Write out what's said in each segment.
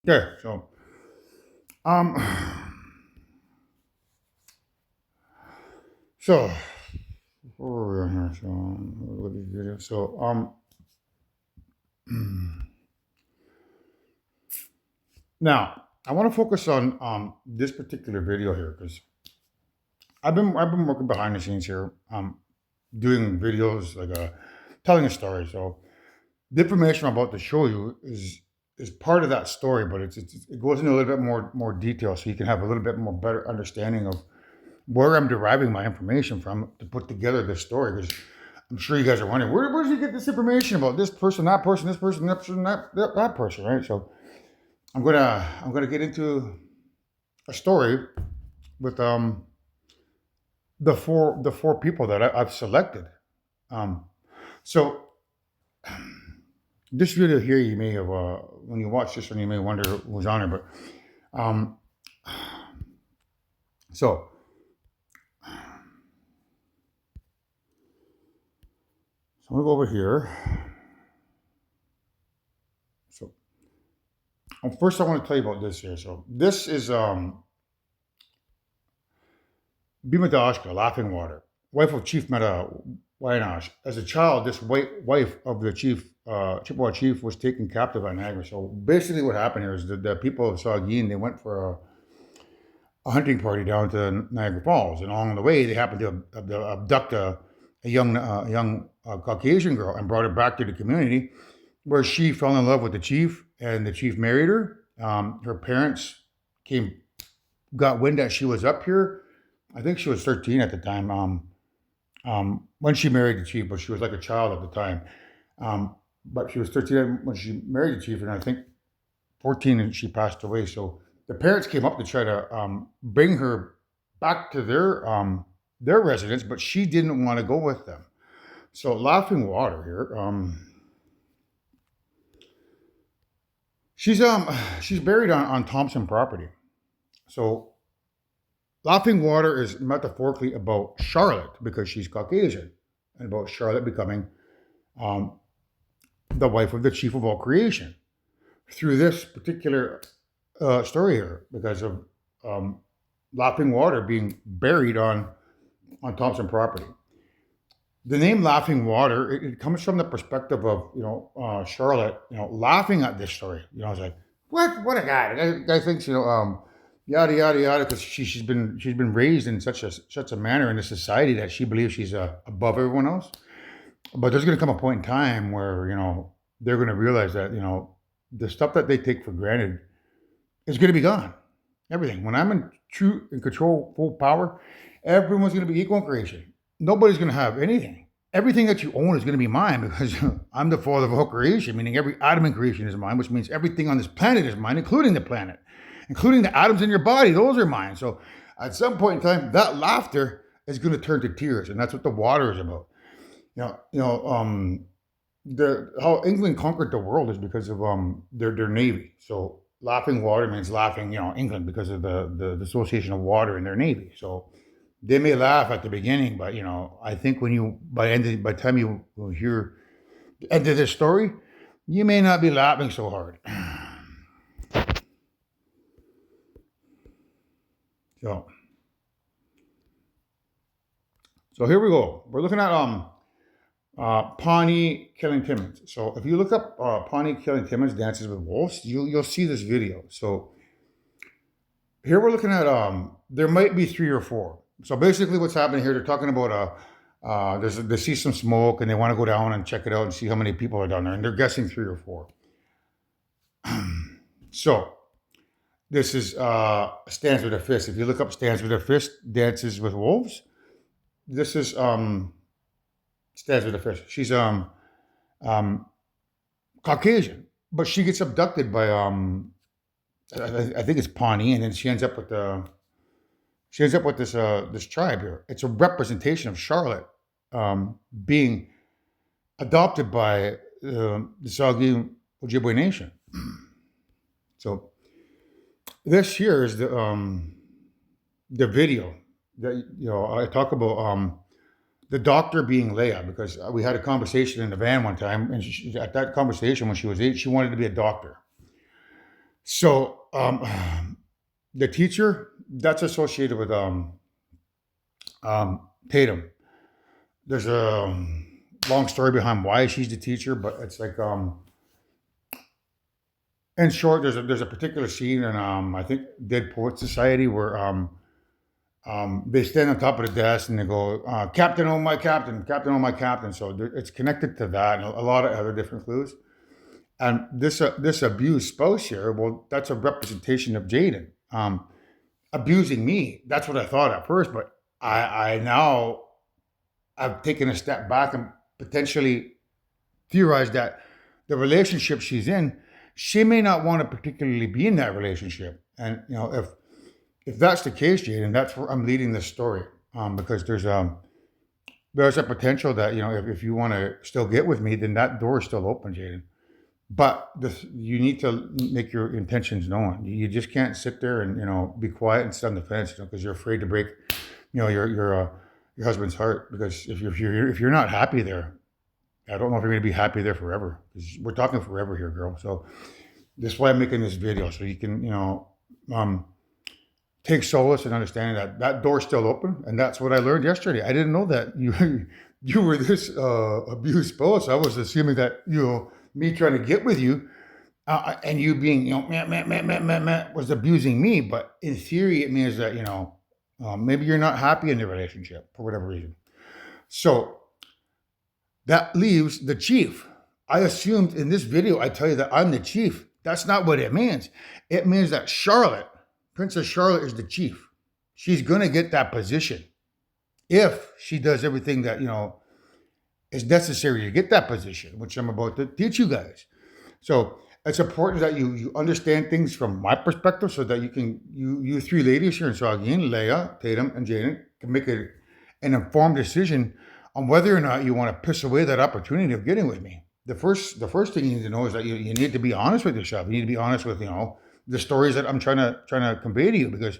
Okay, um, so where were we on here? Look at this video. Now I want to focus on this particular video here because I've been working behind the scenes here, doing videos like telling a story. So the information I'm about to show you is part of that story, but it goes into a little bit more detail, so you can have a little bit more better understanding of where I'm deriving my information from to put together this story. Because I'm sure you guys are wondering where does he get this information about this person, that person, this person, that person, that person, right? So I'm gonna get into a story with the four people that I've selected. Um, so this video here, you may have when you watch this one, you may wonder who's on it, but um, so I'm gonna go over here. So first, I want to tell you about this here. So this is Bhima Dashka, Laughing Water, wife of Chief Meta Wayanash. As a child, this wife of the chief, Chippewa chief, was taken captive by Niagara. So basically, what happened here is the people of Saugeen, they went for a hunting party down to Niagara Falls, and along the way, they happened to abduct a young Caucasian girl and brought her back to the community, where she fell in love with the chief, and the chief married her. Her parents got wind that she was up here. I think she was 13 at the time, when she married the chief, but she was like a child at the time. But she was 13 when she married the chief, and I think 14 and she passed away. So the parents came up to try to bring her back to their residence, but she didn't want to go with them. So Laughing Water here, she's buried on Thompson property. So Laughing Water is metaphorically about Charlotte because she's Caucasian, and about Charlotte becoming um, the wife of the chief of all creation through this particular story here, because of Laughing Water being buried on Thompson property. The name Laughing Water, it comes from the perspective of Charlotte, laughing at this story. I was like, what a guy! The guy thinks yada yada yada, because she's been raised in such a manner in a society that she believes she's above everyone else. But there's going to come a point in time where they're going to realize that the stuff that they take for granted is going to be gone. Everything. When I'm in control, full power, everyone's going to be equal in creation. Nobody's going to have anything. Everything that you own is going to be mine because I'm the father of all creation, meaning every atom in creation is mine, which means everything on this planet is mine, including the planet, including the atoms in your body. Those are mine. So at some point in time, that laughter is going to turn to tears, and that's what the water is about. How England conquered the world is because of their navy. So Laughing Water means laughing, England, because of the association of water in their navy. So they may laugh at the beginning, but I think by the time you will hear the end of this story, you may not be laughing so hard. So here we go. We're looking at Pawnee Killing Timmins. So if you look up Pawnee Killing Timmins Dances with Wolves, you'll see this video. So here we're looking at there might be 3 or 4. So basically, what's happening here? They're talking about they see some smoke and they want to go down and check it out and see how many people are down there, and they're guessing 3 or 4. So this is Stands with a Fist. If you look up Stands with a Fist Dances with Wolves, this is Stands with a Fist. She's Caucasian, but she gets abducted by I think it's Pawnee, and then she ends up with this tribe here. It's a representation of Charlotte being adopted by the Saugeen Ojibwe Nation. So this here is the video that I talk about the doctor being Leah, because we had a conversation in the van one time, and at that conversation when she was 8, she wanted to be a doctor. So the teacher that's associated with Tatum. There's a long story behind why she's the teacher, but it's like in short, there's a particular scene in I think Dead Poet Society where they stand on top of the desk and they go, "Captain, oh my captain, Captain, oh my captain." So it's connected to that and a lot of other different clues. And this abused spouse here, well, that's a representation of Jaden abusing me. That's what I thought at first, but I now I've taken a step back and potentially theorized that the relationship she's in, she may not want to particularly be in that relationship. And if that's the case, Jaden, that's where I'm leading this story. Because there's a potential that if you want to still get with me, then that door is still open, Jaden. But you need to make your intentions known. You just can't sit there and be quiet and sit on the fence because you're afraid to break your husband's heart. Because if you're not happy there, I don't know if you're going to be happy there forever. 'Cause we're talking forever here, girl. So this is why I'm making this video so you can um, take solace in understanding that that door's still open. And that's what I learned yesterday. I didn't know that you you were this abused spouse. I was assuming that me trying to get with you and you being meh, meh, meh, meh, meh, meh, was abusing me. But in theory, it means that maybe you're not happy in the relationship for whatever reason. So that leaves the chief. I assumed in this video I tell you that I'm the chief. That's not what it means. It means that Charlotte, Princess Charlotte, is the chief. She's going to get that position if she does everything that is necessary to get that position, which I'm about to teach you guys. So it's important that you understand things from my perspective, so that you three ladies here in Saugeen, Leia, Tatum, and Jaden, can make an informed decision on whether or not you want to piss away that opportunity of getting with me. The first thing you need to know is that you need to be honest with yourself. You need to be honest with the stories that I'm trying to convey to you, because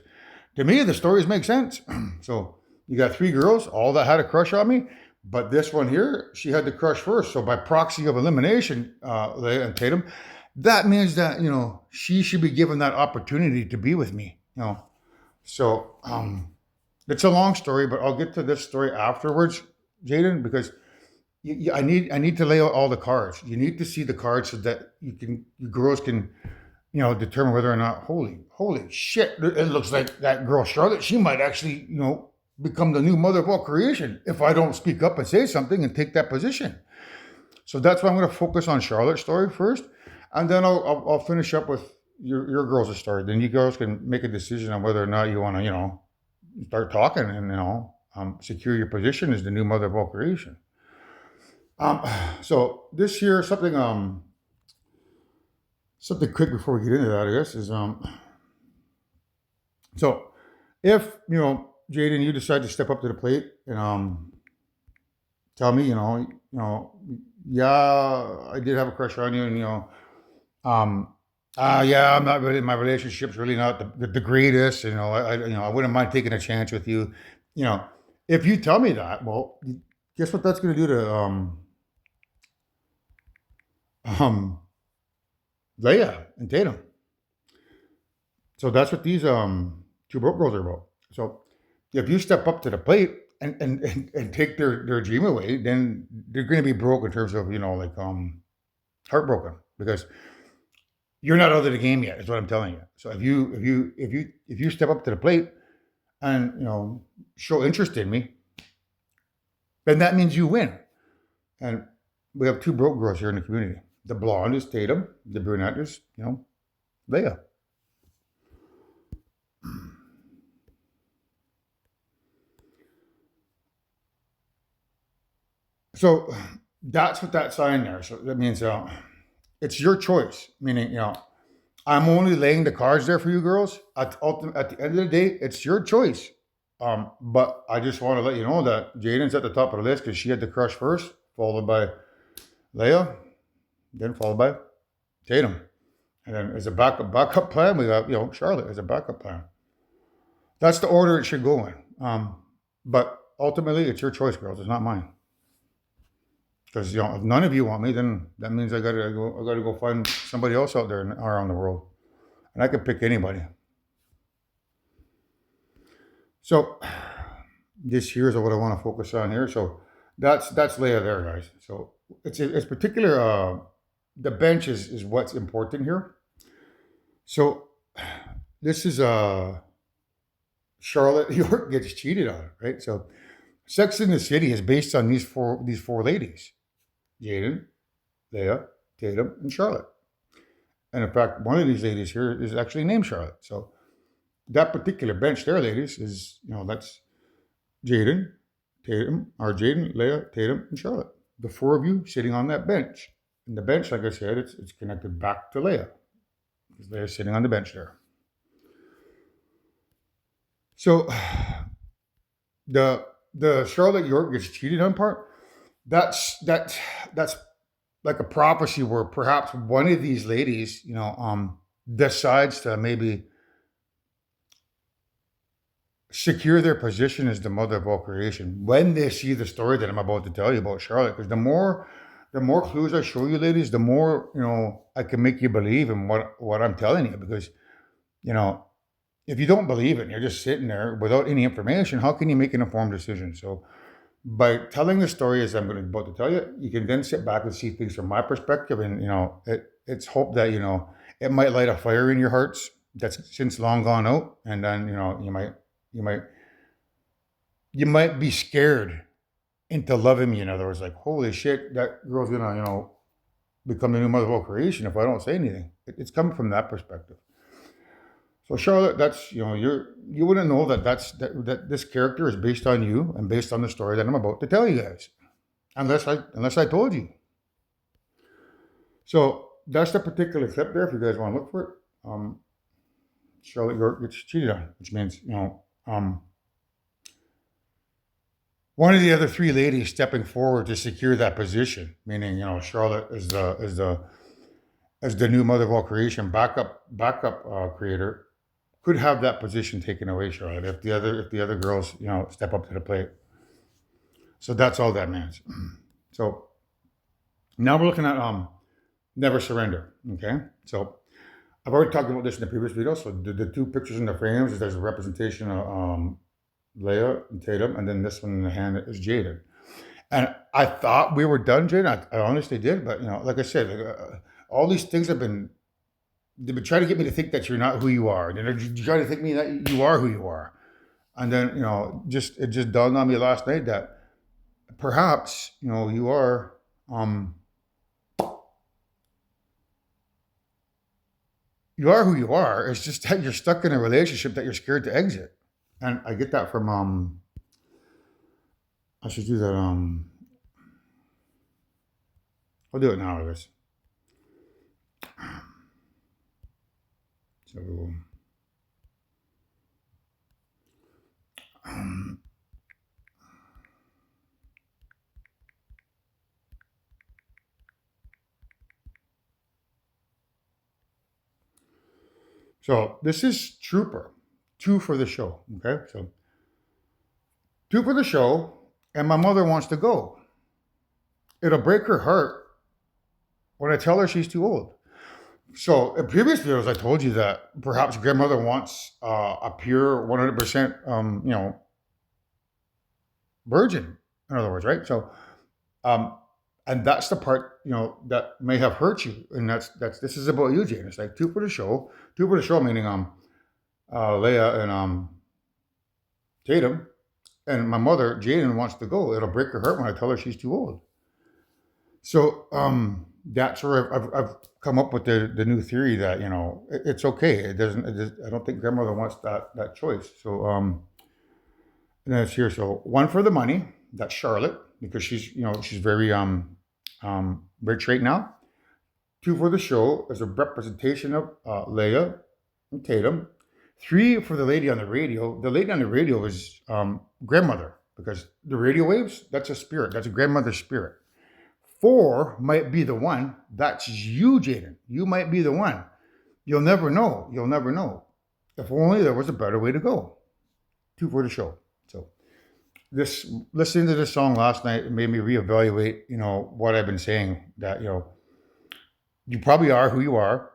to me the stories make sense. So you got three girls, all that had a crush on me, but this one here, she had the crush first. So by proxy of elimination, Leia and Tatum, that means that she should be given that opportunity to be with me. So it's a long story, but I'll get to this story afterwards, Jaden, because I need to lay out all the cards. You need to see the cards so that you girls can determine whether or not holy shit, it looks like that girl Charlotte, she might actually become the new mother of all creation if I don't speak up and say something and take that position. So that's why I'm going to focus on Charlotte's story first, and then I'll finish up with your girls' story. Then you girls can make a decision on whether or not you want to start talking and secure your position as the new mother of all creation. So this year, something quick before we get into that, I guess, is so if Jaden, you decide to step up to the plate and tell me, yeah, I did have a crush on you, and yeah, I'm not really, my relationship's really not the greatest, I wouldn't mind taking a chance with you, if you tell me that, well, guess what that's going to do to Leia and Tatum. So that's what these two broke girls are about. So if you step up to the plate and take their dream away, then they're going to be broke in terms of heartbroken, because you're not out of the game yet. Is what I'm telling you. So if you step up to the plate and show interest in me, then that means you win. And we have two broke girls here in the community. The blonde is Tatum. The brunette is Leia. So that's what that sign there. So that means it's your choice. Meaning, I'm only laying the cards there for you girls. At the end of the day, it's your choice. But I just want to let you know that Jaden's at the top of the list because she had the crush first, followed by Leia, then followed by Tatum. And then as a backup plan, we got Charlotte as a backup plan. That's the order it should go in. But ultimately, it's your choice, girls. It's not mine. Because if none of you want me, then that means I gotta go find somebody else out there around the world. and I could pick anybody. So this here's what I want to focus on here. So that's Leia there, guys. So it's particular. The bench is what's important here. So this is Charlotte York gets cheated on, right? So Sex in the City is based on these four ladies: Jaden, Leia, Tatum, and Charlotte. And in fact, one of these ladies here is actually named Charlotte. So that particular bench there, ladies, is that's Jaden, Tatum, or Jaden, Leia, Tatum, and Charlotte. The four of you sitting on that bench. And the bench, like I said, it's connected back to Leia because Leia's sitting on the bench there. So the Charlotte York gets cheated on part. That's like a prophecy where perhaps one of these ladies, decides to maybe secure their position as the mother of all creation when they see the story that I'm about to tell you about Charlotte. Because the more clues I show you, ladies, the more I can make you believe in what I'm telling you. Because you know if you don't believe it, and you're just sitting there without any information, how can you make an informed decision? So by telling the story as about to tell you, you can then sit back and see things from my perspective, and it's hope that it might light a fire in your hearts that's since long gone out, and then you might you might be scared into loving me. In other words, like, holy shit, that girl's gonna become the new mother of all creation if I don't say anything. It's coming from that perspective. So Charlotte, that's you wouldn't know that this character is based on you and based on the story that I'm about to tell you guys, unless I told you. So that's the particular clip there. If you guys want to look for it, Charlotte York gets cheated on, which means one of the other three ladies stepping forward to secure that position, meaning Charlotte is the new mother of all creation, backup creator, could have that position taken away, Charlotte, if the other girls step up to the plate. So that's all that means. So now we're looking at Never Surrender. Okay, so I've already talked about this in the previous video. So the two pictures in the frames, there's a representation of Leia and Tatum, and then this one in the hand is Jaden. And I thought we were done, Jaden. I honestly did, but like I said, all these things they've been trying to get me to think that you're not who you are. They're trying to think me that you are who you are. And then it just dawned on me last night that perhaps you are who you are. It's just that you're stuck in a relationship that you're scared to exit. And I get that from I should do that I'll do it now, I guess. So um, so this is Trooper, two for the show. Okay, so two for the show, and my mother wants to go. It'll break her heart when I tell her she's too old. So in previous videos, I told you that perhaps grandmother wants a pure 100%, virgin. In other words, right? So, and that's the part that may have hurt you, and that's this is about you, Jane. It's like two for the show, meaning Leia and Tatum, and my mother Jaden wants to go. It'll break her heart when I tell her she's too old. So that's where I've come up with the new theory that it's okay. I don't think grandmother wants that choice. So and then it's here. So one for the money. That's Charlotte because she's very rich right now. Two for the show as a representation of Leia and Tatum. Three for the lady on the radio. The lady on the radio is grandmother because the radio waves, that's a spirit. That's a grandmother's spirit. Four might be the one. That's you, Jaden. You might be the one. You'll never know. You'll never know. If only there was a better way to go. Two for the show. So listening to this song last night made me reevaluate, what I've been saying. That you probably are who you are.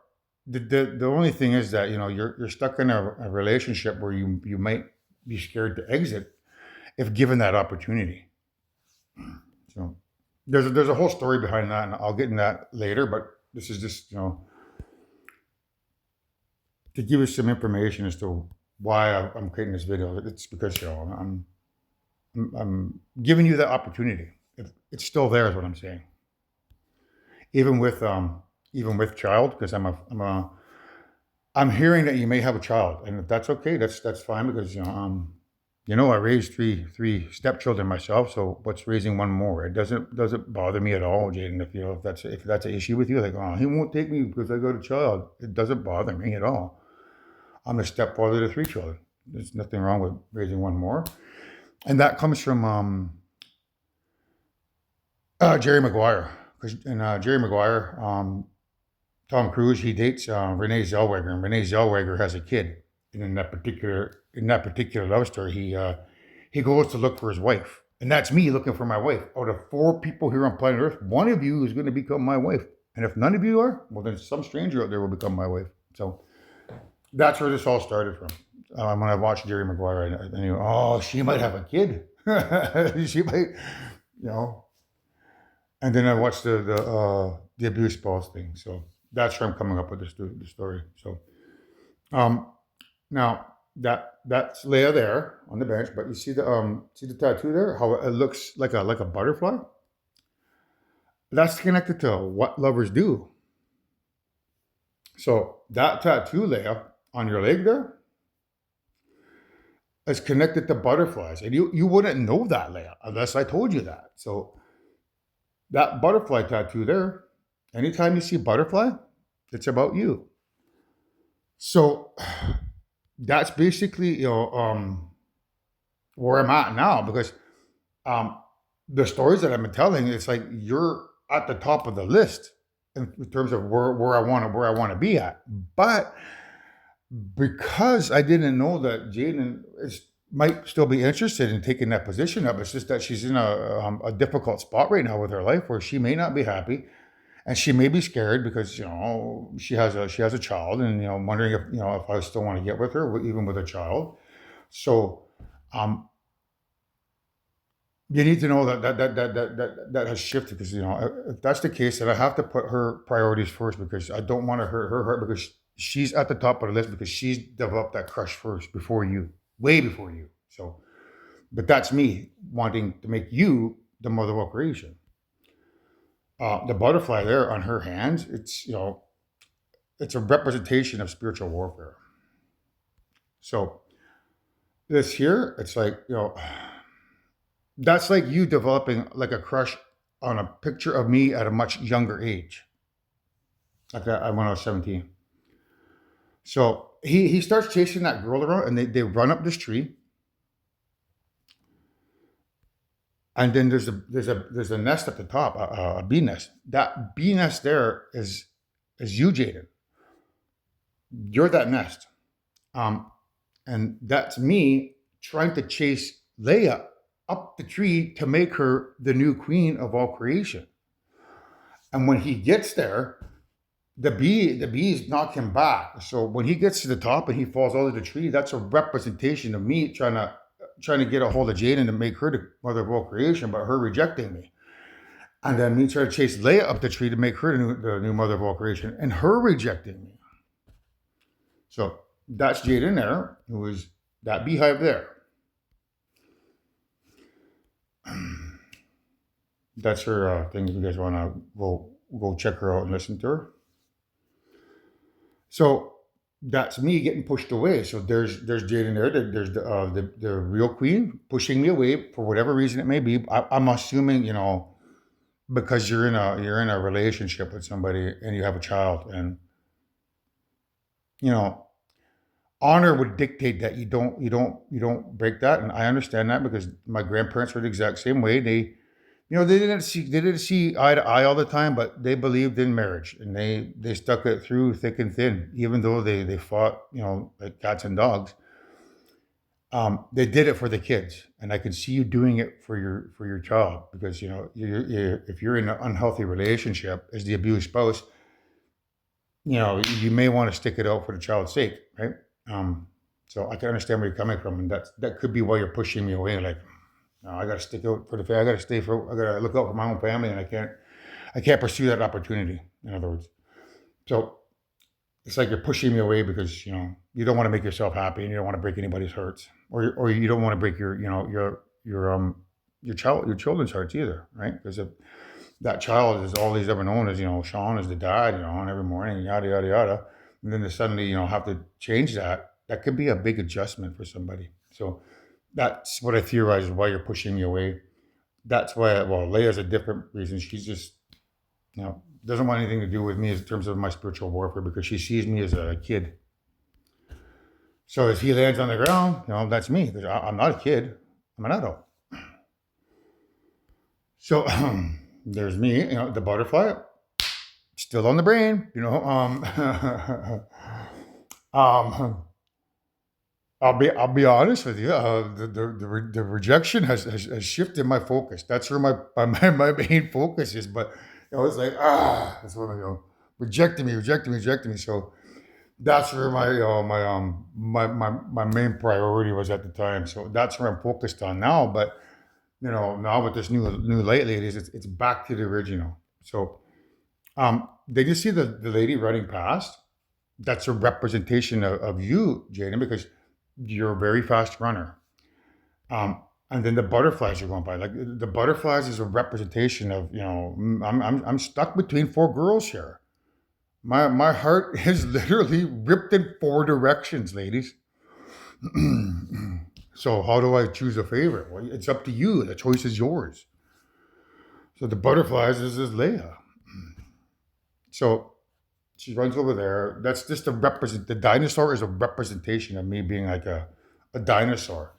the only thing is that you're stuck in a relationship where you might be scared to exit if given that opportunity. So there's a whole story behind that, and I'll get in that later. But this is just to give you some information as to why I'm creating this video. It's because I'm giving you the opportunity. If it's still there, is what I'm saying. Even with child, because I'm hearing that you may have a child, and if that's okay, that's fine because I raised three stepchildren myself. So what's raising one more? It doesn't bother me at all, Jaden. If that's an issue with you, like, oh, he won't take me because I got a child. It doesn't bother me at all. I'm a stepfather to three children. There's nothing wrong with raising one more, and that comes from Jerry Maguire. Because in Jerry Maguire, Tom Cruise, he dates Renee Zellweger, and Renee Zellweger has a kid. And in that particular love story, he goes to look for his wife, and that's me looking for my wife. Out of four people here on planet Earth, one of you is going to become my wife, and if none of you are, well, then some stranger out there will become my wife. So that's where this all started from. When I watched Jerry Maguire, I knew, oh, she might have a kid. She might, you know. And then I watched the abuse spouse thing. So that's where I'm coming up with the story. So um, now that's Leia there on the bench, but you see the tattoo there? How it looks like a butterfly? That's connected to what lovers do. So that tattoo, Leia, on your leg there is connected to butterflies. And you wouldn't know that, Leia, unless I told you that. So that butterfly tattoo there, anytime you see butterfly, it's about you. So that's basically where I'm at now because um, the stories that I've been telling, it's like you're at the top of the list in terms of where I want to be at. But because I didn't know that Jaden might still be interested in taking that position up, it's just that she's in a difficult spot right now with her life where she may not be happy and she may be scared because she has a child and wondering if I still want to get with her even with a child. So um, you need to know that has shifted because if that's the case, then I have to put her priorities first because I don't want to hurt her heart because she's at the top of the list because she's developed that crush first before you, way before you. So, but that's me wanting to make you the mother of all creation. The butterfly there on her hands, it's a representation of spiritual warfare. So this here, it's like that's like you developing like a crush on a picture of me at a much younger age, like that when I was 17. So he starts chasing that girl around, and they run up this tree, and then there's a nest at the top, a bee nest. That bee nest there is you, Jaden. You're that nest, um, and that's me trying to chase Leia up the tree to make her the new queen of all creation. And when he gets there, the bees knock him back. So when he gets to the top and he falls out of the tree, that's a representation of me trying to get a hold of Jaden to make her the mother of all creation, but her rejecting me. And then me trying to chase Leia up the tree to make her the new mother of all creation, and her rejecting me. So that's Jaden there, who is that beehive there. That's her thing. If you guys want to go check her out and listen to her. So that's me getting pushed away. So there's Jaden there. There's the real queen pushing me away for whatever reason it may be. I'm assuming because you're in a relationship with somebody and you have a child, and you know honor would dictate that you don't break that, and I understand that because my grandparents were the exact same way. They didn't see eye to eye all the time, but they believed in marriage and they stuck it through thick and thin, even though they fought like cats and dogs. They did it for the kids, and I can see you doing it for your child because if you're in an unhealthy relationship as the abused spouse, you may want to stick it out for the child's sake, right? So I can understand where you're coming from, and that could be why you're pushing me away. Like, no, I got to stick out for the family. I got to look out for my own family, and I can't pursue that opportunity. In other words, so it's like you're pushing me away because you don't want to make yourself happy, and you don't want to break anybody's hearts, or you don't want to break your children's hearts either, right? Because if that child is all he's ever known as, Sean is the dad, and every morning, yada, yada, yada. And then to suddenly, have to change that, that could be a big adjustment for somebody. So that's what I theorize is why you're pushing me away. That's why, well, Leia's a different reason. She's just, doesn't want anything to do with me in terms of my spiritual warfare because she sees me as a kid. So if he lands on the ground, that's me because I'm not a kid. I'm an adult. So there's me, the butterfly, still on the brain, um, I'll be honest with you. The rejection has shifted my focus. That's where my main focus is. But it's like that's what rejecting me. So that's where my main priority was at the time. So that's where I'm focused on now. But now with this new light ladies, it's back to the original. So did you see the lady running past? That's a representation of you, Jaden, because you're a very fast runner. And then the butterflies are going by. Like the butterflies is a representation of I'm stuck between four girls here. My heart is literally ripped in four directions, ladies. So how do I choose a favorite? Well, it's up to you. The choice is yours. So the butterflies is Leia. So she runs over there. That's just a represent. The dinosaur is a representation of me being like a dinosaur.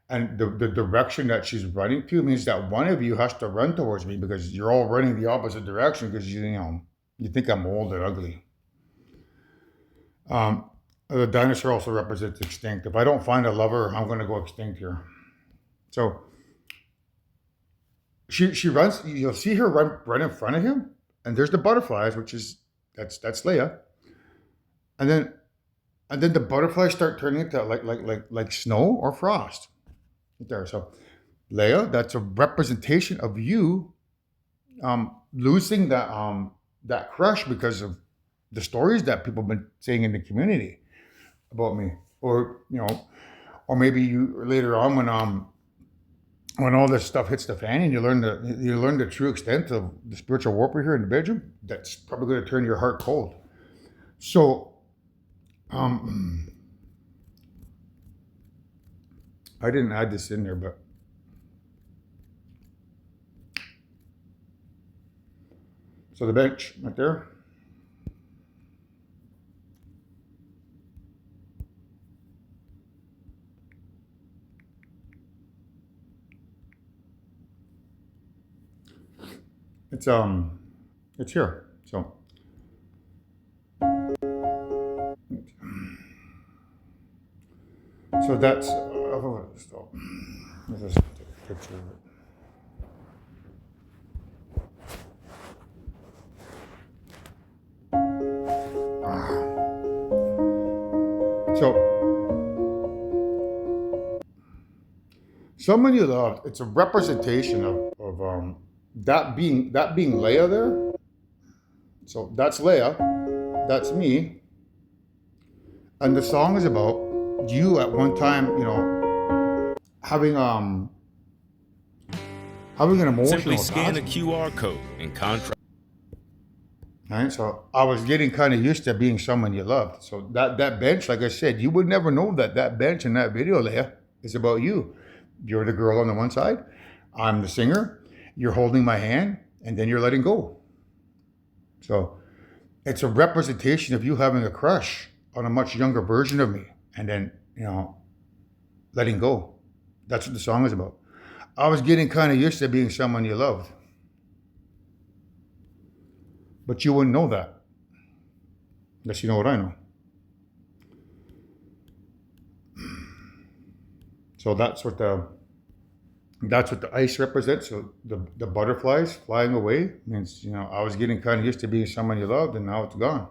And the direction that she's running to means that one of you has to run towards me because you're all running the opposite direction because you think I'm old and ugly. The dinosaur also represents extinct. If I don't find a lover, I'm going to go extinct here. So she runs. You'll see her run in front of him, and there's the butterflies, which is that's Leia, and then the butterflies start turning into like snow or frost. Right there. So Leia, that's a representation of you losing that crush because of the stories that people have been saying in the community about me, or maybe you later on when all this stuff hits the fan and you learn the true extent of the spiritual warfare here in the bedroom. That's probably going to turn your heart cold. So, I didn't add this in there, but so the bench right there. It's it's here. So that's let's just take a picture of it. So someone you love, it's a representation of that being Leia there. So that's Leia, that's me, and the song is about you at one time, having having an Simply emotional scan the attachment. QR code and contract. Right? So I was getting kind of used to being someone you loved. So that bench, like I said, you would never know that bench in that video, Leia, is about you. You're the girl on the one side. I'm the singer. You're holding my hand, and then you're letting go. So it's a representation of you having a crush on a much younger version of me, and then letting go. That's what the song is about. I was getting kind of used to being someone you loved, but you wouldn't know that unless you know what I know. So that's what the ice represents. So the butterflies flying away means I was getting kind of used to being someone you loved, and now it's gone.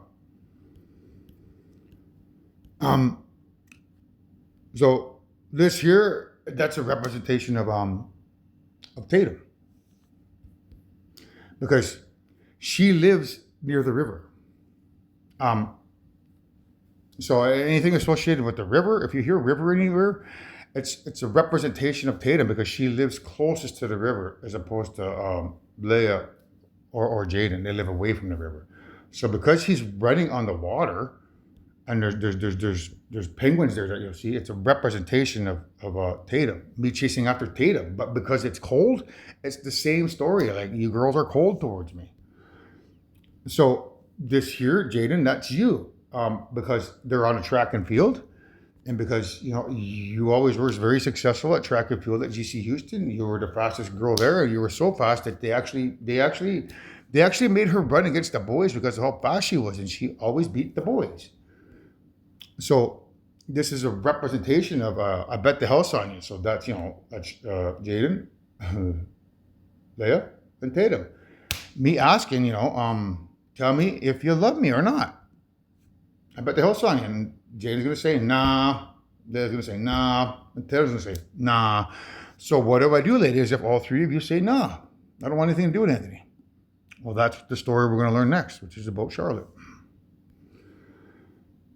Um, so this here, that's a representation of Tatum because she lives near the river. Um, so anything associated with the river, if you hear river anywhere, it's a representation of Tatum because she lives closest to the river as opposed to Leia or Jaden. They live away from the river. So because he's running on the water, and there's penguins there that you'll see. It's a representation of Tatum, me chasing after Tatum. But because it's cold, it's the same story. Like you girls are cold towards me. So this here, Jaden, that's you, because they're on a track and field, and because you always were very successful at track and field at GC Houston. You were the fastest girl there. You were so fast that they actually made her run against the boys because of how fast she was, and she always beat the boys. So this is a representation of I bet the house on you. So that's Jaden, Leia, and Tatum. Me asking, tell me if you love me or not. I bet the house on you. And Jaden's gonna say nah. Leia's gonna say nah. And Tatum's gonna say nah. So what do I do, ladies, if all three of you say nah? I don't want anything to do with Anthony. Well, that's the story we're gonna learn next, which is about Charlotte.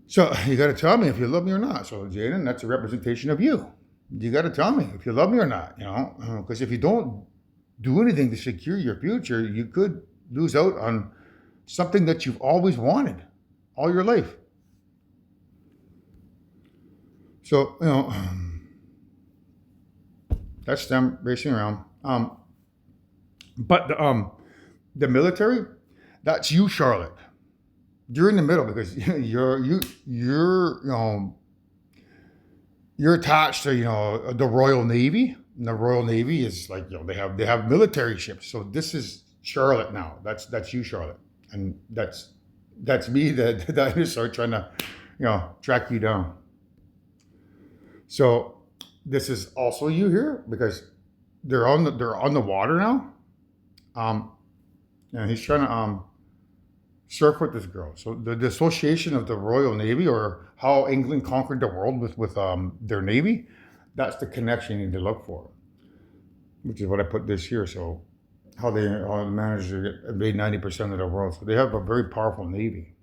So you got to tell me if you love me or not. So Jaden, that's a representation of you. You got to tell me if you love me or not. Because if you don't do anything to secure your future, you could lose out on something that you've always wanted all your life. So that's them racing around. But the military, that's you, Charlotte. You're in the middle because you're attached to the Royal Navy. And the Royal Navy is like they have military ships. So this is Charlotte now. That's you, Charlotte, and that's me, the dinosaur trying to track you down. So this is also you here because they're on the water now. And he's trying to surf with this girl. So the association of the Royal Navy, or how England conquered the world with their navy, that's the connection you need to look for, which is what I put this here. So how they managed to invade 90% of the world. So they have a very powerful navy.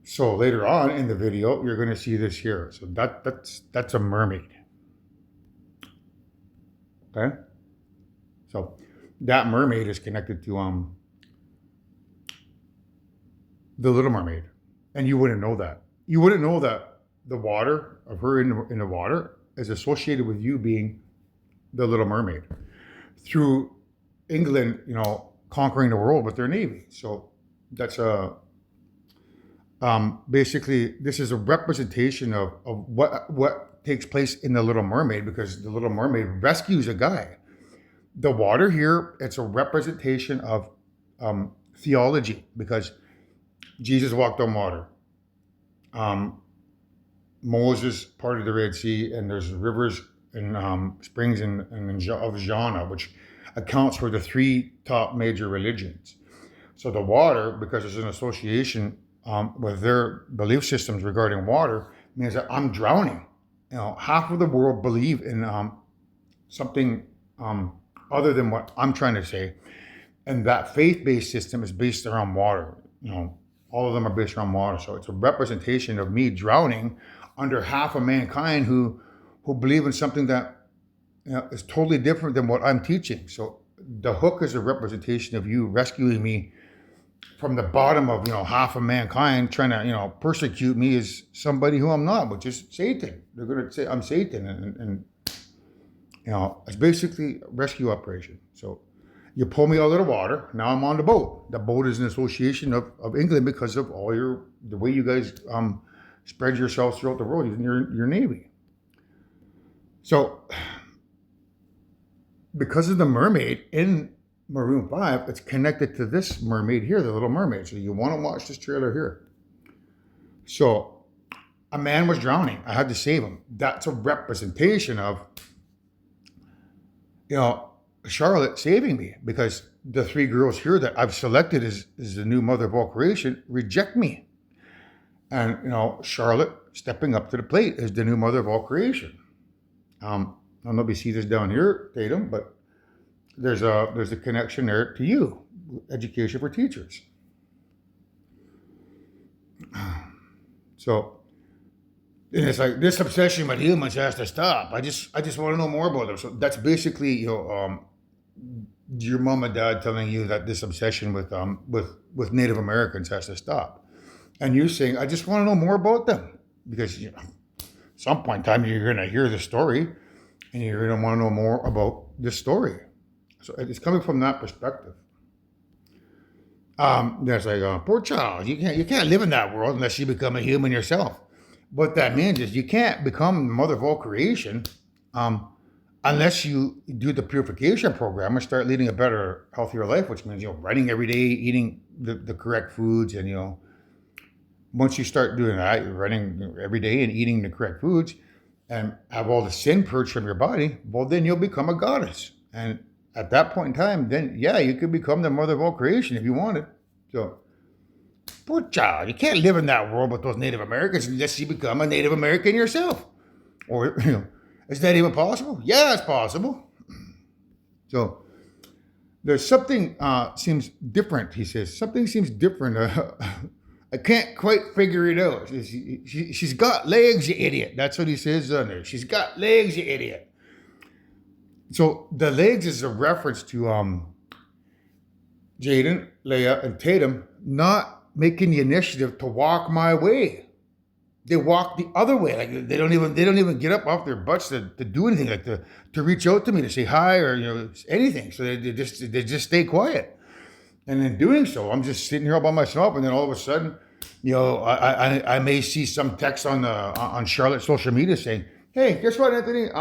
So later on in the video, you're going to see this here. So that's a mermaid. Okay. So that mermaid is connected to the Little Mermaid, and you wouldn't know that. You wouldn't know that the water of her in the water is associated with you being the Little Mermaid through England, conquering the world with their navy. So that's basically this is a representation of what takes place in the Little Mermaid, because the Little Mermaid rescues a guy. The water here, it's a representation of theology, because Jesus walked on water. Moses parted the Red Sea, and there's rivers and springs of Jana, which accounts for the three top major religions. So the water, because there's an association with their belief systems regarding water, means that I'm drowning. Half of the world believe in something other than what I'm trying to say, and that faith-based system is based around water. All of them are based around water. So it's a representation of me drowning under half of mankind who believe in something that is totally different than what I'm teaching. So the hook is a representation of you rescuing me from the bottom of half of mankind trying to persecute me as somebody who I'm not, which is Satan. They're going to say I'm Satan, and it's basically a rescue operation. So you pull me out of the water. Now I'm on the boat. The boat is an association of England because of the way you guys spread yourselves throughout the world using your navy. So because of the mermaid in Maroon 5, it's connected to this mermaid here, the Little Mermaid. So you want to watch this trailer here. So a man was drowning. I had to save him. That's a representation of Charlotte saving me, because the three girls here that I've selected as the new mother of all creation reject me. And, Charlotte stepping up to the plate as the new mother of all creation. I don't know if you see this down here, Tatum, but there's a connection there to you, education for teachers. So, and it's like this obsession with humans has to stop. I just want to know more about them. So that's basically your mom and dad telling you that this obsession with Native Americans has to stop, and you saying I just want to know more about them because some point in time you're gonna hear the story, and you're gonna want to know more about this story. So it's coming from that perspective. There's like, poor child, you can't live in that world unless you become a human yourself. What that means is you can't become the mother of all creation unless you do the purification program and start leading a better, healthier life, which means running every day, eating the correct foods, and once you start doing that, you're running every day and eating the correct foods, and have all the sin purged from your body. Well, then you'll become a goddess, and at that point in time, then yeah, you could become the mother of all creation if you wanted. So, poor child, you can't live in that world with those Native Americans unless you become a Native American yourself. Or is that even possible? Yeah, it's possible. So there's something seems different. He says something seems different. I can't quite figure it out. She's got legs, you idiot. That's what he says on there. She's got legs, you idiot. So the legs is a reference to Jaden, Leah, and Tatum not making the initiative to walk my way. They walk the other way. Like they don't even get up off their butts to do anything, like to reach out to me to say hi or anything. So they just stay quiet. And in doing so, I'm just sitting here all by myself, and then all of a sudden, I may see some text on Charlotte's social media saying, "Hey, guess what, Anthony?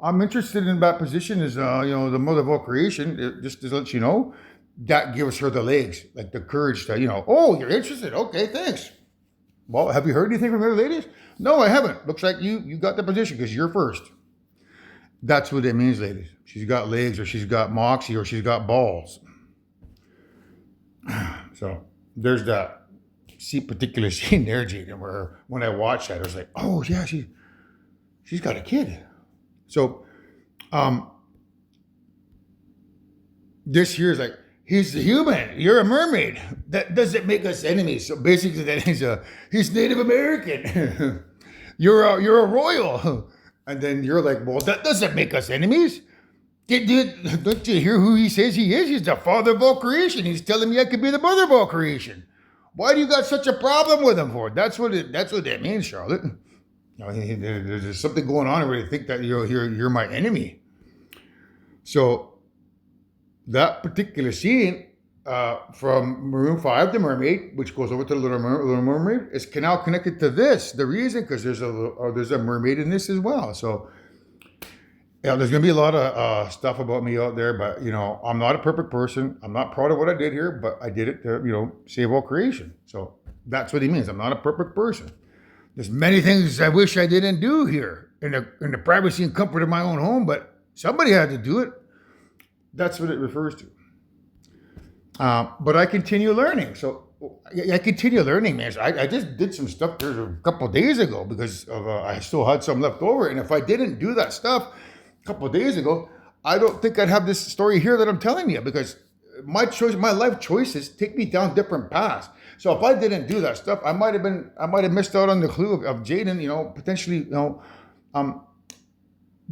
I'm interested in that position as the mother of all creation. Just to let you know, that gives her the legs, like the courage to oh, you're interested? Okay, thanks. Well, have you heard anything from other ladies? No, I haven't. Looks like you got the position because you're first. That's what it means, ladies. She's got legs, or she's got moxie, or she's got balls. So there's that particular scene there, Jaden, where when I watched that, I was like, oh yeah, she's got a kid. So this here is like, he's a human, you're a mermaid. That doesn't make us enemies. So basically that he's Native American. you're a royal. And then you're like, well, that doesn't make us enemies. Don't you hear who he says he is? He's the father of all creation. He's telling me I could be the mother of all creation. Why do you got such a problem with him for? That's what that means, Charlotte. There's something going on where you think that you're my enemy. So that particular scene from Maroon 5, The Mermaid, which goes over to the Little Mermaid, is now connected to this. The reason, because there's a mermaid in this as well. So there's going to be a lot of stuff about me out there, but I'm not a perfect person. I'm not proud of what I did here, but I did it to save all creation. So that's what he means. I'm not a perfect person. There's many things I wish I didn't do here in the privacy and comfort of my own home, but somebody had to do it. That's what it refers to. But I continue learning. So I continue learning, man. So I just did some stuff there a couple of days ago because I still had some left over. And if I didn't do that stuff a couple of days ago, I don't think I'd have this story here that I'm telling you, because my life choices take me down different paths. So if I didn't do that stuff, I might have missed out on the clue of Jaden, potentially,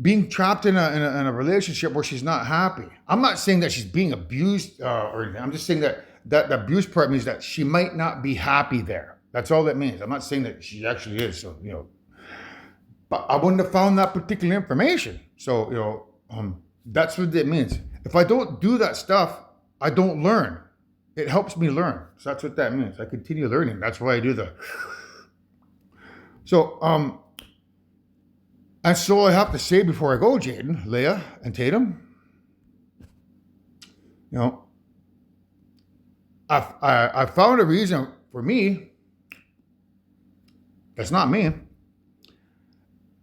being trapped in a relationship where she's not happy. I'm not saying that she's being abused or anything. I'm just saying that the abuse part means that she might not be happy there. That's all that means. I'm not saying that she actually is. So, but I wouldn't have found that particular information. So, that's what it means. If I don't do that stuff, I don't learn. It helps me learn. So that's what that means. I continue learning. That's why I do that. So, and so I have to say before I go, Jaden, Leah, and Tatum, I found a reason for me. That's not me.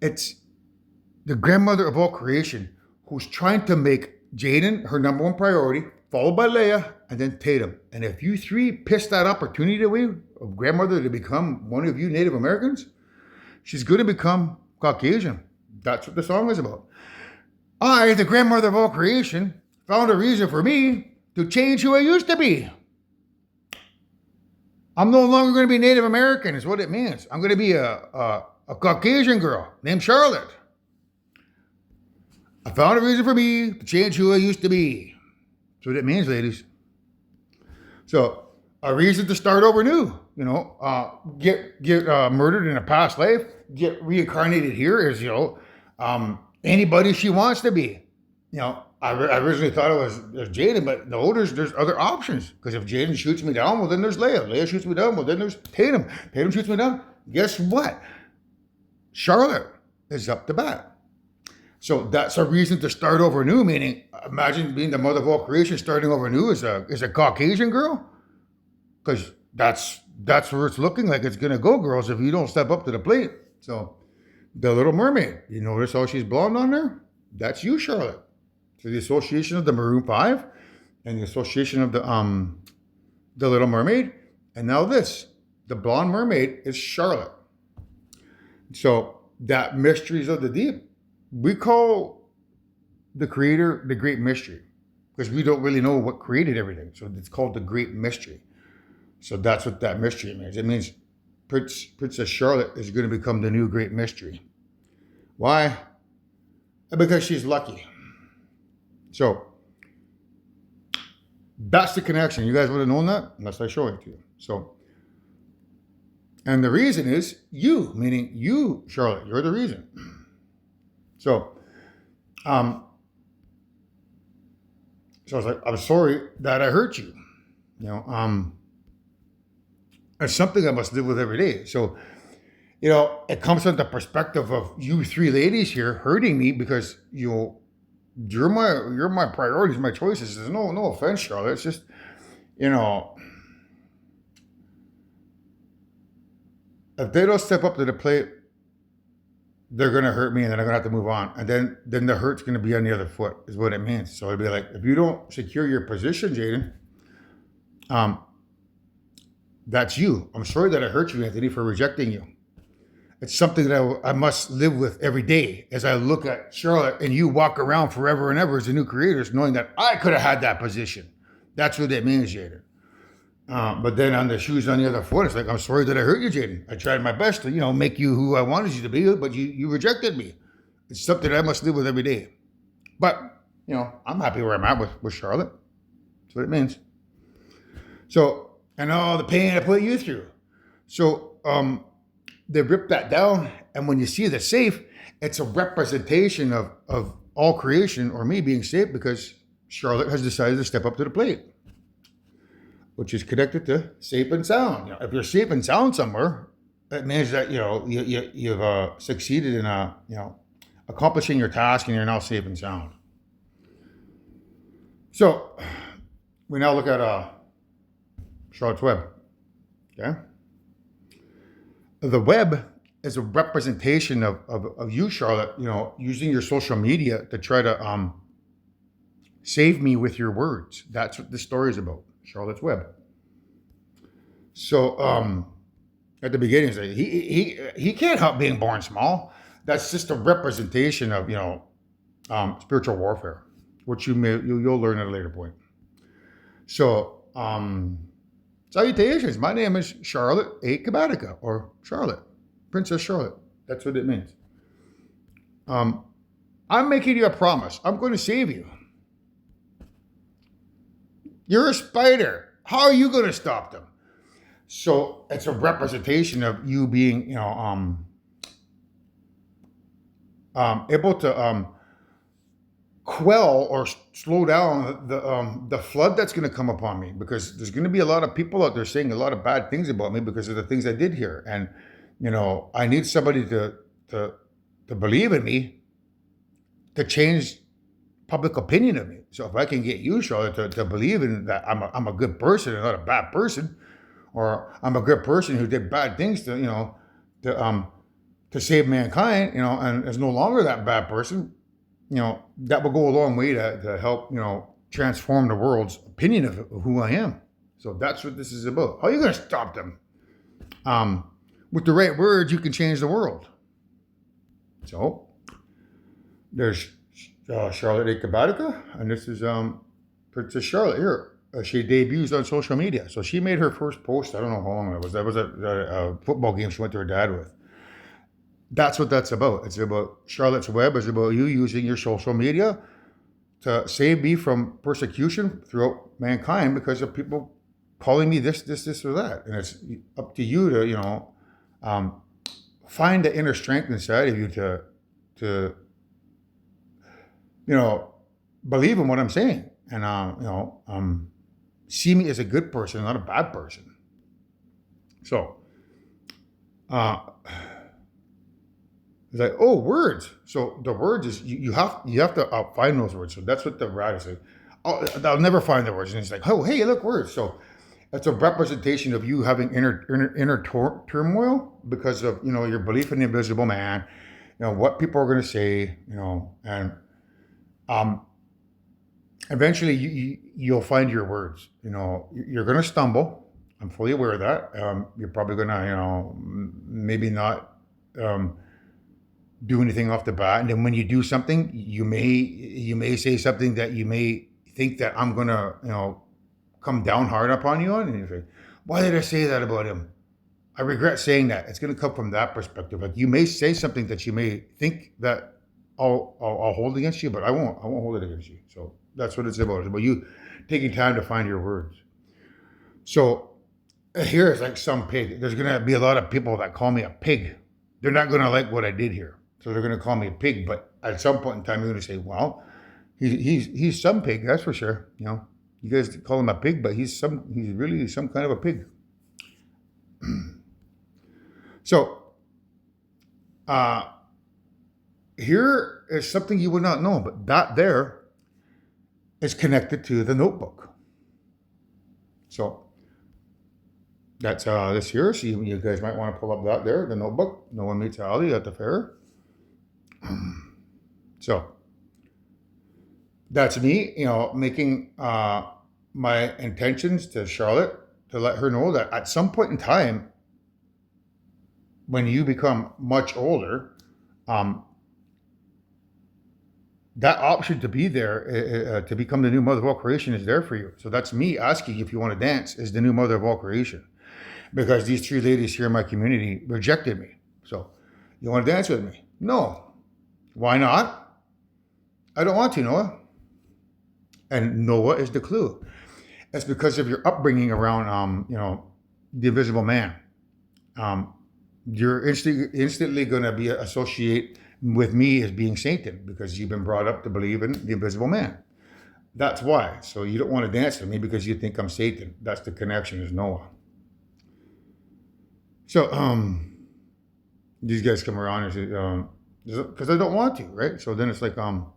It's the grandmother of all creation who's trying to make Jaden her number one priority, followed by Leah, and then Tatum. And if you three piss that opportunity away of grandmother to become one of you Native Americans, she's going to become Caucasian. That's what the song is about. I, the grandmother of all creation, found a reason for me to change who I used to be. I'm no longer going to be Native American, is what it means. I'm going to be a Caucasian girl named Charlotte. I found a reason for me to change who I used to be. That's what it means, ladies. So, a reason to start over new. You know, get murdered in a past life, get reincarnated here as, anybody she wants to be. You know, I originally thought it was Jaden, but no, there's other options. Because if Jaden shoots me down, well, then there's Leia. Leia shoots me down, well, then there's Tatum. Tatum shoots me down. Guess what? Charlotte is up to bat. So that's a reason to start over new, meaning imagine being the mother of all creation, starting over new as a Caucasian girl. Because that's where it's looking like it's going to go, girls, if you don't step up to the plate. So the Little Mermaid, you notice how she's blonde on there? That's you, Charlotte. So the association of the Maroon 5 and the association of the Little Mermaid. And now this, the blonde mermaid is Charlotte. So that Mysteries of the Deep, we call the creator the Great Mystery because we don't really know what created everything. So it's called the Great Mystery. So that's what that mystery means. It means Princess Charlotte is going to become the new Great Mystery. Why? Because she's lucky. So that's the connection. You guys would have known that unless I show it to you. So, and the reason is you, meaning you, Charlotte. You're the reason. So, so I was like, I'm sorry that I hurt you. You know, it's something I must live with every day. So, you know, it comes from the perspective of you three ladies here hurting me because you're my priorities, my choices. There's no offense, Charlotte. It's just, you know, if they don't step up to the plate, they're gonna hurt me, and then I'm gonna have to move on, and then the hurt's gonna be on the other foot, is what it means. So it'd be like, if you don't secure your position, Jaden, that's you. I'm sorry that I hurt you, Anthony, for rejecting you. It's something that I must live with every day as I look at Charlotte and you walk around forever and ever as the new creators, knowing that I could have had that position. That's what it means, Jaden. But then on the shoes on the other foot, it's like, I'm sorry that I hurt you, Jaden. I tried my best to, make you who I wanted you to be, but you rejected me. It's something that I must live with every day. But, I'm happy where I'm at with Charlotte. That's what it means. So, and all the pain I put you through. So, they ripped that down, and when you see the safe, it's a representation of all creation, or me being safe, because Charlotte has decided to step up to the plate, which is connected to safe and sound. If you're safe and sound somewhere, it means that you've succeeded in accomplishing your task, and you're now safe and sound. So we now look at Charlotte's Web. Okay. The web is a representation of you, Charlotte, using your social media to try to save me with your words. That's what the story is about, Charlotte's Web. So at the beginning, he can't help being born small. That's just a representation of, spiritual warfare, which you'll learn at a later point. So, salutations. My name is Charlotte A. Kabatica, or Charlotte, Princess Charlotte. That's what it means. I'm making you a promise. I'm going to save you. You're a spider. How are you going to stop them? So it's a representation of you being, able to quell or slow down the flood that's going to come upon me, because there's going to be a lot of people out there saying a lot of bad things about me because of the things I did here, and I need somebody to believe in me, to change public opinion of me. So if I can get you, Charlotte, to believe in that I'm a good person and not a bad person, or I'm a good person who did bad things to save mankind, and is no longer that bad person. That will go a long way to help, transform the world's opinion of who I am. So that's what this is about. How are you going to stop them? With the right words, you can change the world. So there's Charlotte Akabatica, and this is Princess Charlotte here. She debuts on social media. So she made her first post, I don't know how long it was. That was a football game she went to her dad with. That's what that's about. It's about Charlotte's Web. It's about you using your social media to save me from persecution throughout mankind because of people calling me this, or that. And it's up to you to, find the inner strength inside of you to believe in what I'm saying. And, see me as a good person, not a bad person. So, it's like, oh, words. So the words is you have to find those words. So that's what the writer said. I'll never find the words. And it's like, oh, hey, look, words. So it's a representation of you having inner turmoil because of your belief in the invisible man. What people are going to say. And eventually you'll find your words. You're going to stumble. I'm fully aware of that. You're probably going to maybe not. Do anything off the bat, and then when you do something, you may say something that you may think that I'm gonna come down hard upon you on, and you say, why did I say that about him? I regret saying that. It's gonna come from that perspective. Like you may say something that you may think that I'll hold against you, but I won't hold it against you. So that's what it's about. It's about you taking time to find your words. So here is like some pig. There's gonna be a lot of people that call me a pig. They're not gonna like what I did here. So they're going to call me a pig, but at some point in time, you're going to say, well, he's some pig, that's for sure. You guys call him a pig, but he's really some kind of a pig. So here is something you would not know, but that there is connected to the notebook. So that's this here. So you guys might want to pull up that there, the notebook. No One Meets Ali at the fair. So that's me, making my intentions to Charlotte to let her know that at some point in time, when you become much older, that option to be there, to become the new mother of all creation is there for you. So that's me asking if you want to dance as the new mother of all creation. Because these three ladies here in my community rejected me. So, you want to dance with me? No. Why not? I don't want to, Noah. And Noah is the clue. It's because of your upbringing around, the invisible man. You're instantly going to be associate with me as being Satan because you've been brought up to believe in the invisible man. That's why. So you don't want to dance with me because you think I'm Satan. That's the connection, is Noah. So these guys come around and say, because I don't want to, right? So then it's like, um,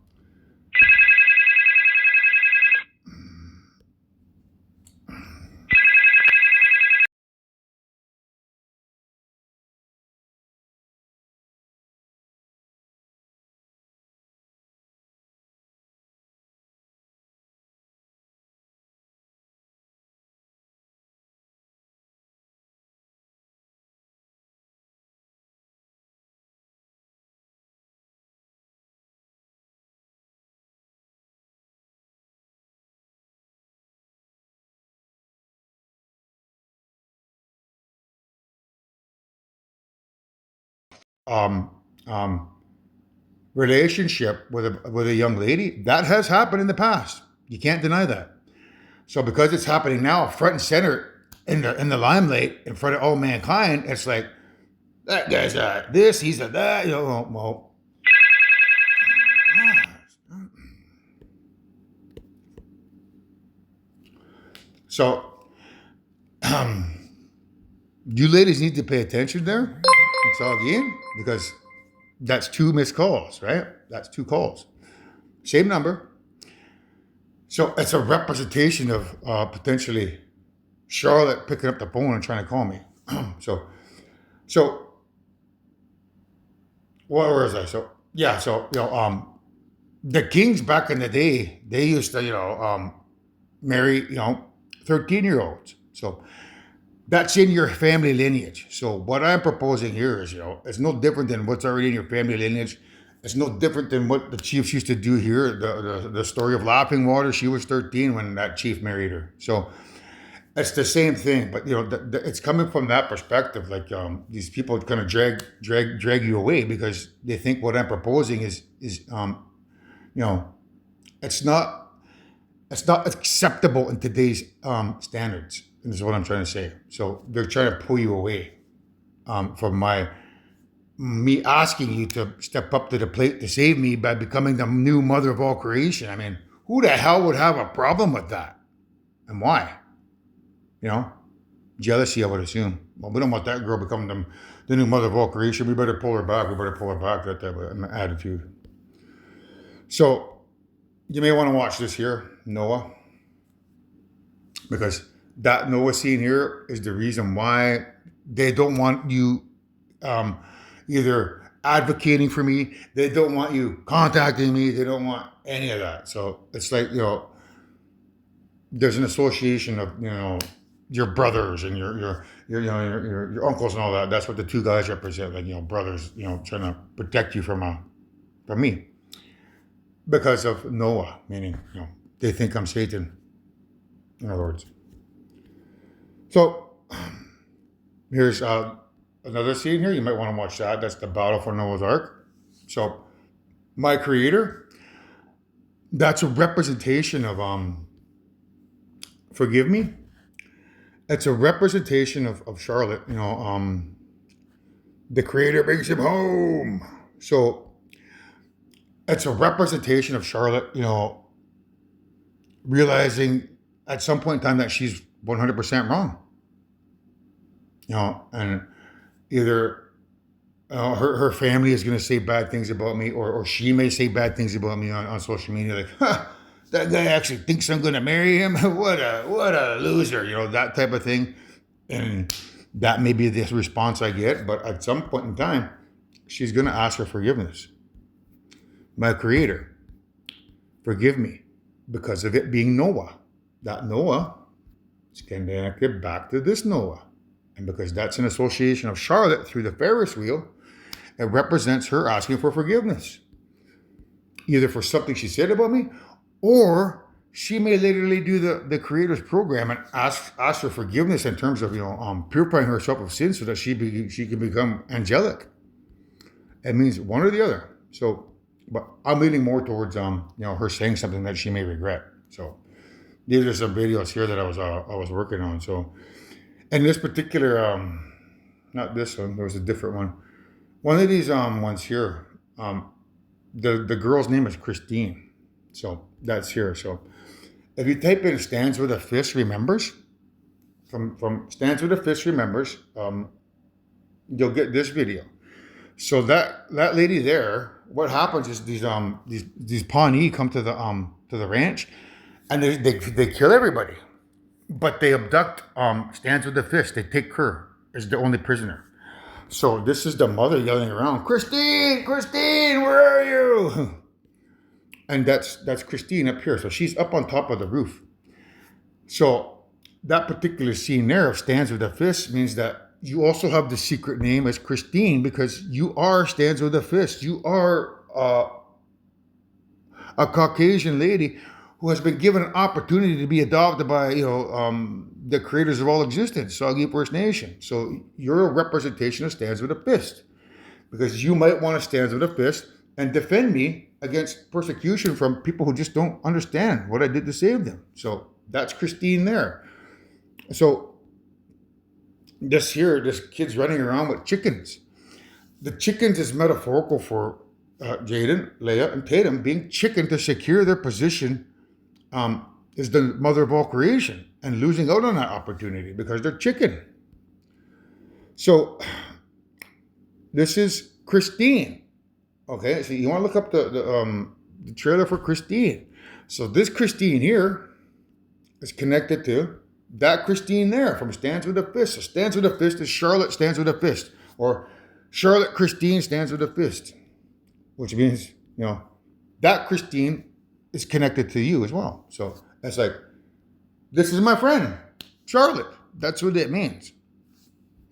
um, relationship with a young lady, that has happened in the past. You can't deny that. So because it's happening now, front and center in the limelight, in front of all mankind, it's like that guy's a this, he's a that. Well. So, you ladies need to pay attention there. It's all again because that's 2 missed calls, right? That's 2 calls. Same number. So it's a representation of potentially Charlotte picking up the phone and trying to call me. so where was I? So yeah, so the kings back in the day, they used to, marry, 13-year-olds. So that's in your family lineage. So what I'm proposing here is, it's no different than what's already in your family lineage. It's no different than what the chiefs used to do here. The story of Laughing Water, she was 13 when that chief married her. So it's the same thing, but it's coming from that perspective. Like these people kind of drag you away because they think what I'm proposing is you know it's not acceptable in today's standards. And this is what I'm trying to say. So they're trying to pull you away from me asking you to step up to the plate to save me by becoming the new mother of all creation. I mean, who the hell would have a problem with that, and why? You know, jealousy, I would assume. Well, we don't want that girl becoming the new mother of all creation. We better pull her back. We better pull her back. That type of attitude. So you may want to watch this here, Noah, because that Noah scene here is the reason why they don't want you either advocating for me. They don't want you contacting me. They don't want any of that. So it's like, there's an association of, your brothers and your uncles and all that. That's what the two guys represent, like brothers, trying to protect you from me because of Noah, meaning they think I'm Satan. In other words, so here's another scene here. You might want to watch that. That's the battle for Noah's Ark. So my creator, that's a representation of forgive me. It's a representation of Charlotte. The creator brings him home. So it's a representation of Charlotte, realizing at some point in time that she's 100% wrong. And either her family is going to say bad things about me, or she may say bad things about me on social media, like, that guy actually thinks I'm going to marry him. What a loser, that type of thing. And that may be the response I get. But at some point in time, she's going to ask for forgiveness. My creator, forgive me because of it being Noah. That Noah is connected back to this Noah. And because that's an association of Charlotte through the Ferris wheel, it represents her asking for forgiveness. Either for something she said about me, or she may literally do the creator's program and ask for forgiveness in terms of purifying herself of sin so that she can become angelic. It means one or the other. So, but I'm leaning more towards her saying something that she may regret. So these are some videos here that I was working on. So, and this particular not this one, there was a different one. One of these ones here, the girl's name is Christine. So that's here. So if you type in "stands with a fist remembers," from "stands with a fist remembers," you'll get this video. So that lady there, what happens is these Pawnee come to the ranch, and they kill everybody, but they abduct "stands with a fist." They take her as the only prisoner. So this is the mother yelling around, "Christine, Christine, where are you?" And that's Christine up here. So she's up on top of the roof. So that particular scene there of "stands with a fist" means that you also have the secret name as Christine because you are stands with a fist. You are a Caucasian lady who has been given an opportunity to be adopted by the creators of all existence, Saugeen First Nation. So you're a representation of stands with a fist because you might want to stand with a fist and defend me against persecution from people who just don't understand what I did to save them. So that's Christine there. So this kid's running around with chickens. The chickens is metaphorical for Jaden, Leah, and Tatum being chicken to secure their position as the mother of all creation and losing out on that opportunity because they're chicken. So this is Christine. Okay, so you want to look up the trailer for Christine. So this Christine here is connected to that Christine there from Stands with a Fist. So Stands with a Fist is Charlotte Stands with a Fist, or Charlotte Christine Stands with a Fist, which means that Christine is connected to you as well. So it's like, this is my friend, Charlotte. That's what it means.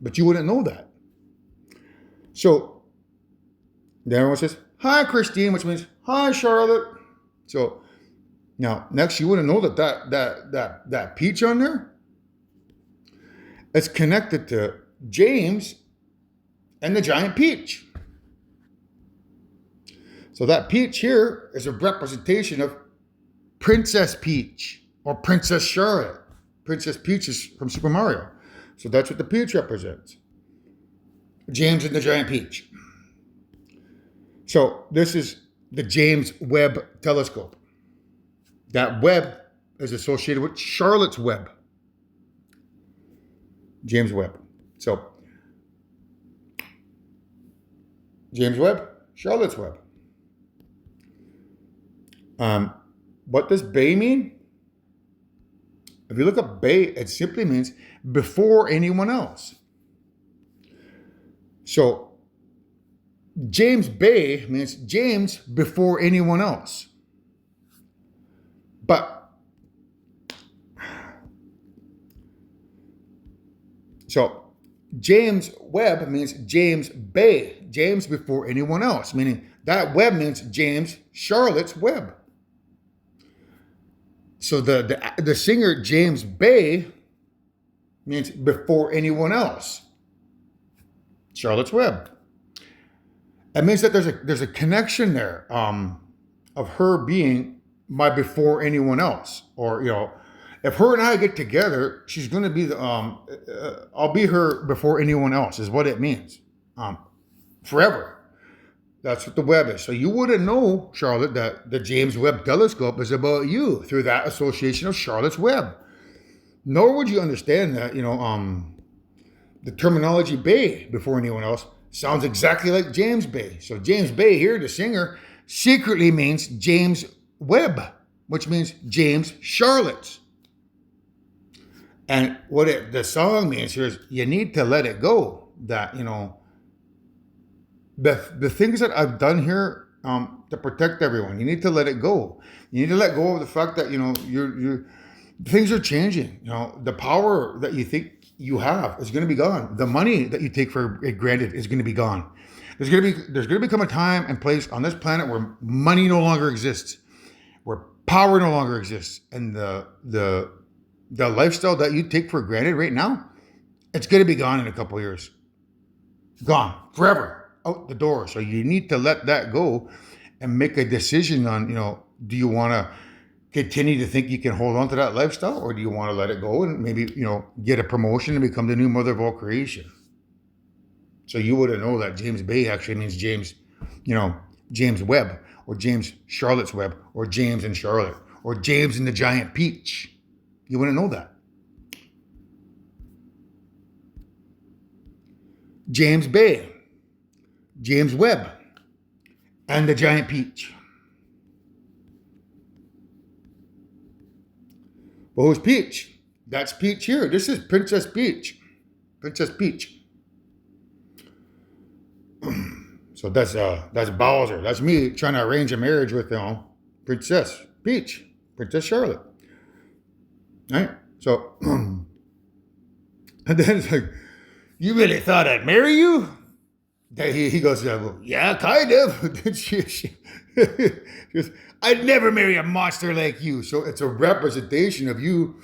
But you wouldn't know that. So then everyone says, hi, Christine, which means, hi, Charlotte. So now, next, you wouldn't know that peach on there, it's connected to James and the giant peach. So that peach here is a representation of Princess Peach or Princess Charlotte. Princess Peach is from Super Mario. So that's what the peach represents. James and the giant peach. So this is the James Webb Telescope. That Webb is associated with Charlotte's Web. James Webb. So James Webb, Charlotte's Web. What does Bay mean? If you look up Bay, it simply means before anyone else. So James Bay means James before anyone else. But so James Webb means James Bay, James before anyone else, meaning that Webb means James Charlotte's Web. So the singer James Bay means before anyone else. Charlotte's Web. It means that there's a connection there of her being my before anyone else, or if her and I get together, she's going to be I'll be her before anyone else is what it means, forever. That's what the Webb is. So you wouldn't know, Charlotte, that the James Webb Telescope is about you through that association of Charlotte's Web. Nor would you understand that, the terminology Bay before anyone else sounds exactly like James Bay. So James Bay here, the singer, secretly means James Webb, which means James Charlotte. And what the song means here is you need to let it go. That, the things that I've done here to protect everyone, you need to let it go. You need to let go of the fact that, you're things are changing. The power that you think you have is going to be gone. The money that you take for granted is going to be gone. There's going to become a time and place on this planet where money no longer exists, where power no longer exists, and the lifestyle that you take for granted right now, it's going to be gone in a couple of years. Gone forever, out the door. So you need to let that go and make a decision on, do you want to continue to think you can hold on to that lifestyle, or do you want to let it go and maybe, get a promotion and become the new mother of all creation? So you wouldn't know that James Bay actually means James, James Webb, or James Charlotte's Web, or James and Charlotte, or James and the giant peach. You wouldn't know that. James Bay, James Webb, and the giant peach. Well, who's Peach? That's Peach here. This is Princess Peach. Princess Peach. So that's Bowser. That's me trying to arrange a marriage with Princess Peach, Princess Charlotte. Right? So and then it's like, you really thought I'd marry you? He goes, well, yeah, kind of. she goes, I'd never marry a monster like you. So it's a representation of you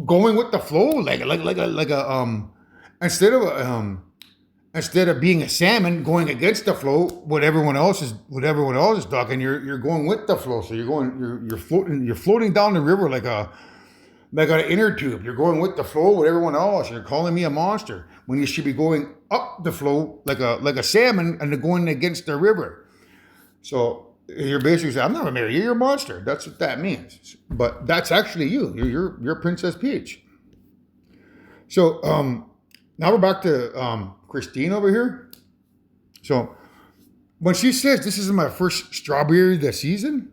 going with the flow, like a instead of being a salmon going against the flow, what everyone else is talking, you're going with the flow. So you're floating down the river like an inner tube. You're going with the flow with everyone else. You're calling me a monster when you should be going up the flow like a salmon and going against the river. So you're basically saying, I'm not gonna marry you. You're a monster. That's what that means. But that's actually you. You're Princess Peach. So now we're back to Christine over here. So when she says this is my first strawberry of the season,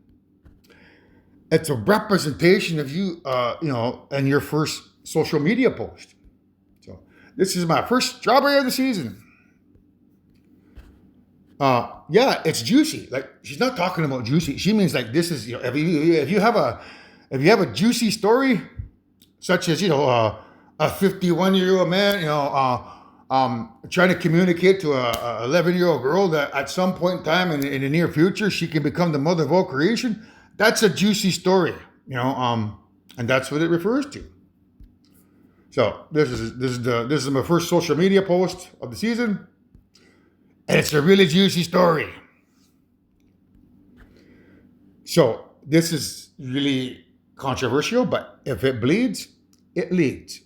it's a representation of you, and your first social media post. So this is my first strawberry of the season. Yeah, it's juicy. Like she's not talking about juicy. She means like this is if you have a juicy story, such as a 51-year-old man, trying to communicate to a 11-year-old girl that at some point in time in the near future she can become the mother of all creation. That's a juicy story, and that's what it refers to. So this is my first social media post of the season, and it's a really juicy story. So this is really controversial, but if it bleeds, it leads.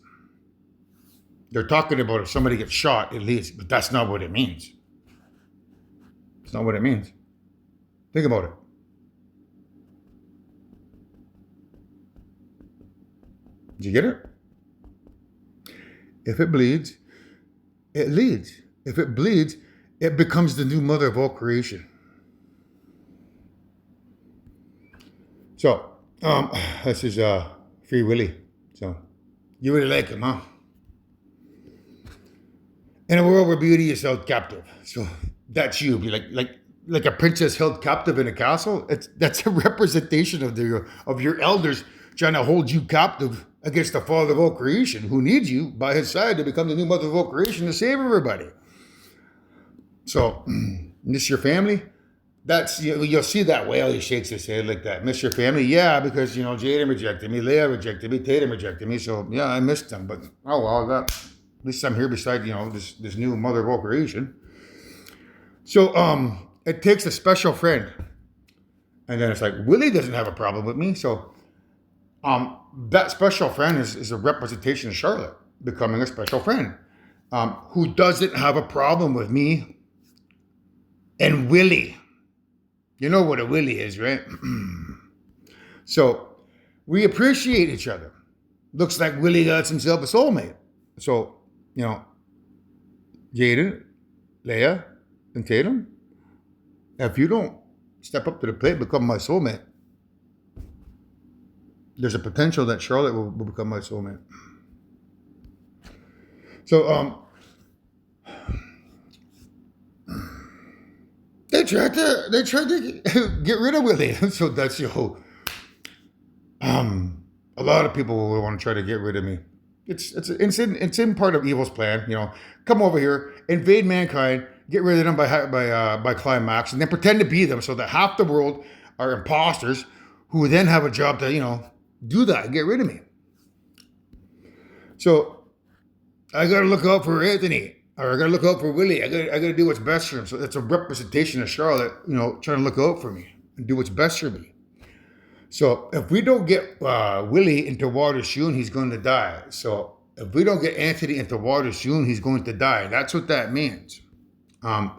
They're talking about if somebody gets shot, it leads, but that's not what it means. It's not what it means. Think about it. Did you get it? If it bleeds, it leads. If it bleeds, it becomes the new mother of all creation. So, this is Free Willy. So, you really like him, huh? In a world where beauty is held captive. So that's you. Be like a princess held captive in a castle. That's a representation of your elders trying to hold you captive against the father of all creation, who needs you by his side to become the new mother of all creation to save everybody. So, miss your family? That's you'll see that whale. He shakes his head like that. Miss your family? Yeah, because Jaden rejected me, Leah rejected me, Tatum rejected me. So yeah, I missed them. But oh well, that at least I'm here beside this new mother of all creation. So it takes a special friend, and then it's like Willie doesn't have a problem with me. So that special friend is a representation of Charlotte becoming a special friend, who doesn't have a problem with me and Willie. You know what a Willie is, right? So we appreciate each other. Looks like Willie got himself a soulmate. So, Jaden, Leia, and Tatum, if you don't step up to the plate and become my soulmate, there's a potential that Charlotte will become my soulmate. So, they tried to get rid of Willie. So that's a lot of people will want to try to get rid of me. It's in part of evil's plan. Come over here, invade mankind, get rid of them by climax, and then pretend to be them, so that half the world are imposters who then have a job to do that and get rid of me. So I got to look out for Anthony, or I got to look out for Willie. I got to do what's best for him. So it's a representation of Charlotte, trying to look out for me and do what's best for me. So if we don't get Willie into water soon, he's going to die. So if we don't get Anthony into water soon, he's going to die. That's what that means. So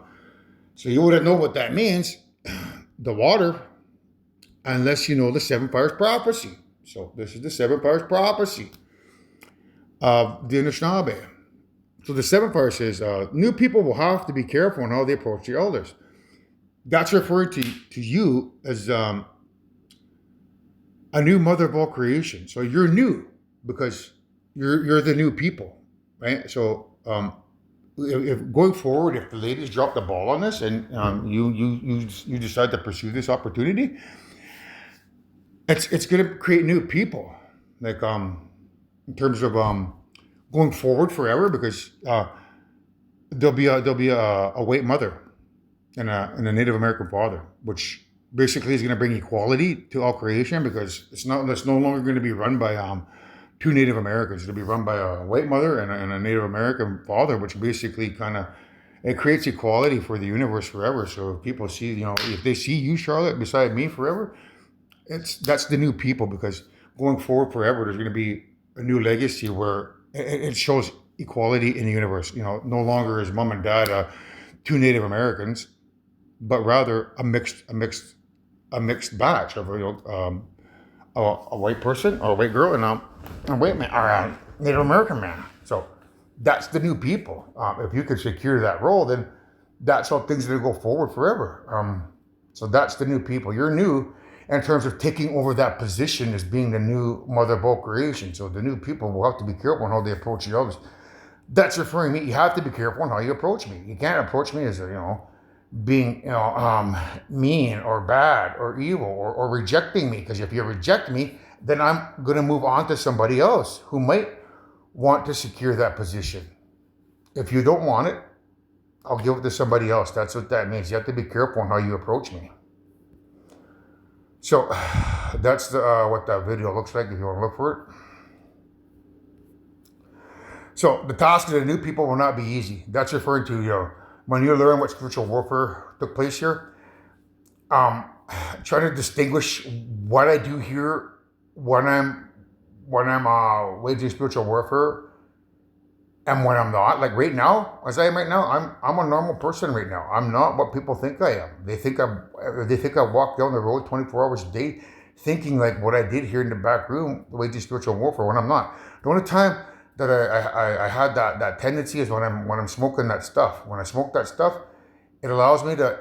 you wouldn't know what that means, the water, unless you know the Seven Fires prophecy. So this is the Seven Fires prophecy of the Anishinaabe. So the Seven Fires says, new people will have to be careful on how they approach the elders. That's referring to you as a new mother of all creation. So you're new because you're the new people, right? So if going forward, if the ladies drop the ball on this and you decide to pursue this opportunity, it's going to create new people, like in terms of going forward forever, because there'll be a white mother and a Native American father, which basically is going to bring equality to all creation, because it's no longer going to be run by two Native Americans. It'll be run by a white mother and a Native American father, which basically it creates equality for the universe forever. So if people see, if they see you, Charlotte, beside me forever, that's the new people, because going forward forever, there's going to be a new legacy where it shows equality in the universe. No longer is mom and dad two Native Americans, but rather a mixed batch of a white person or a white girl and a white man or a Native American man. So that's the new people. If you can secure that role, then that's how things are going to go forward forever. So that's the new people. You're new in terms of taking over that position as being the new mother of all creation. So the new people will have to be careful on how they approach the others. That's referring me. You have to be careful on how you approach me. You can't approach me as being, mean or bad or evil or rejecting me. Because if you reject me, then I'm going to move on to somebody else who might want to secure that position. If you don't want it, I'll give it to somebody else. That's what that means. You have to be careful on how you approach me. So that's what that video looks like if you want to look for it. So the task of the new people will not be easy. That's referring to, when you learn what spiritual warfare took place here, try to distinguish what I do here when I'm waging spiritual warfare and when I'm not. Like right now, as I am right now, I'm a normal person right now. I'm not what people think I am. They think I walk down the road 24 hours a day thinking like what I did here in the back room, waging spiritual warfare, when I'm not. The only time that I had that tendency is when I'm smoking that stuff. When I smoke that stuff, it allows me to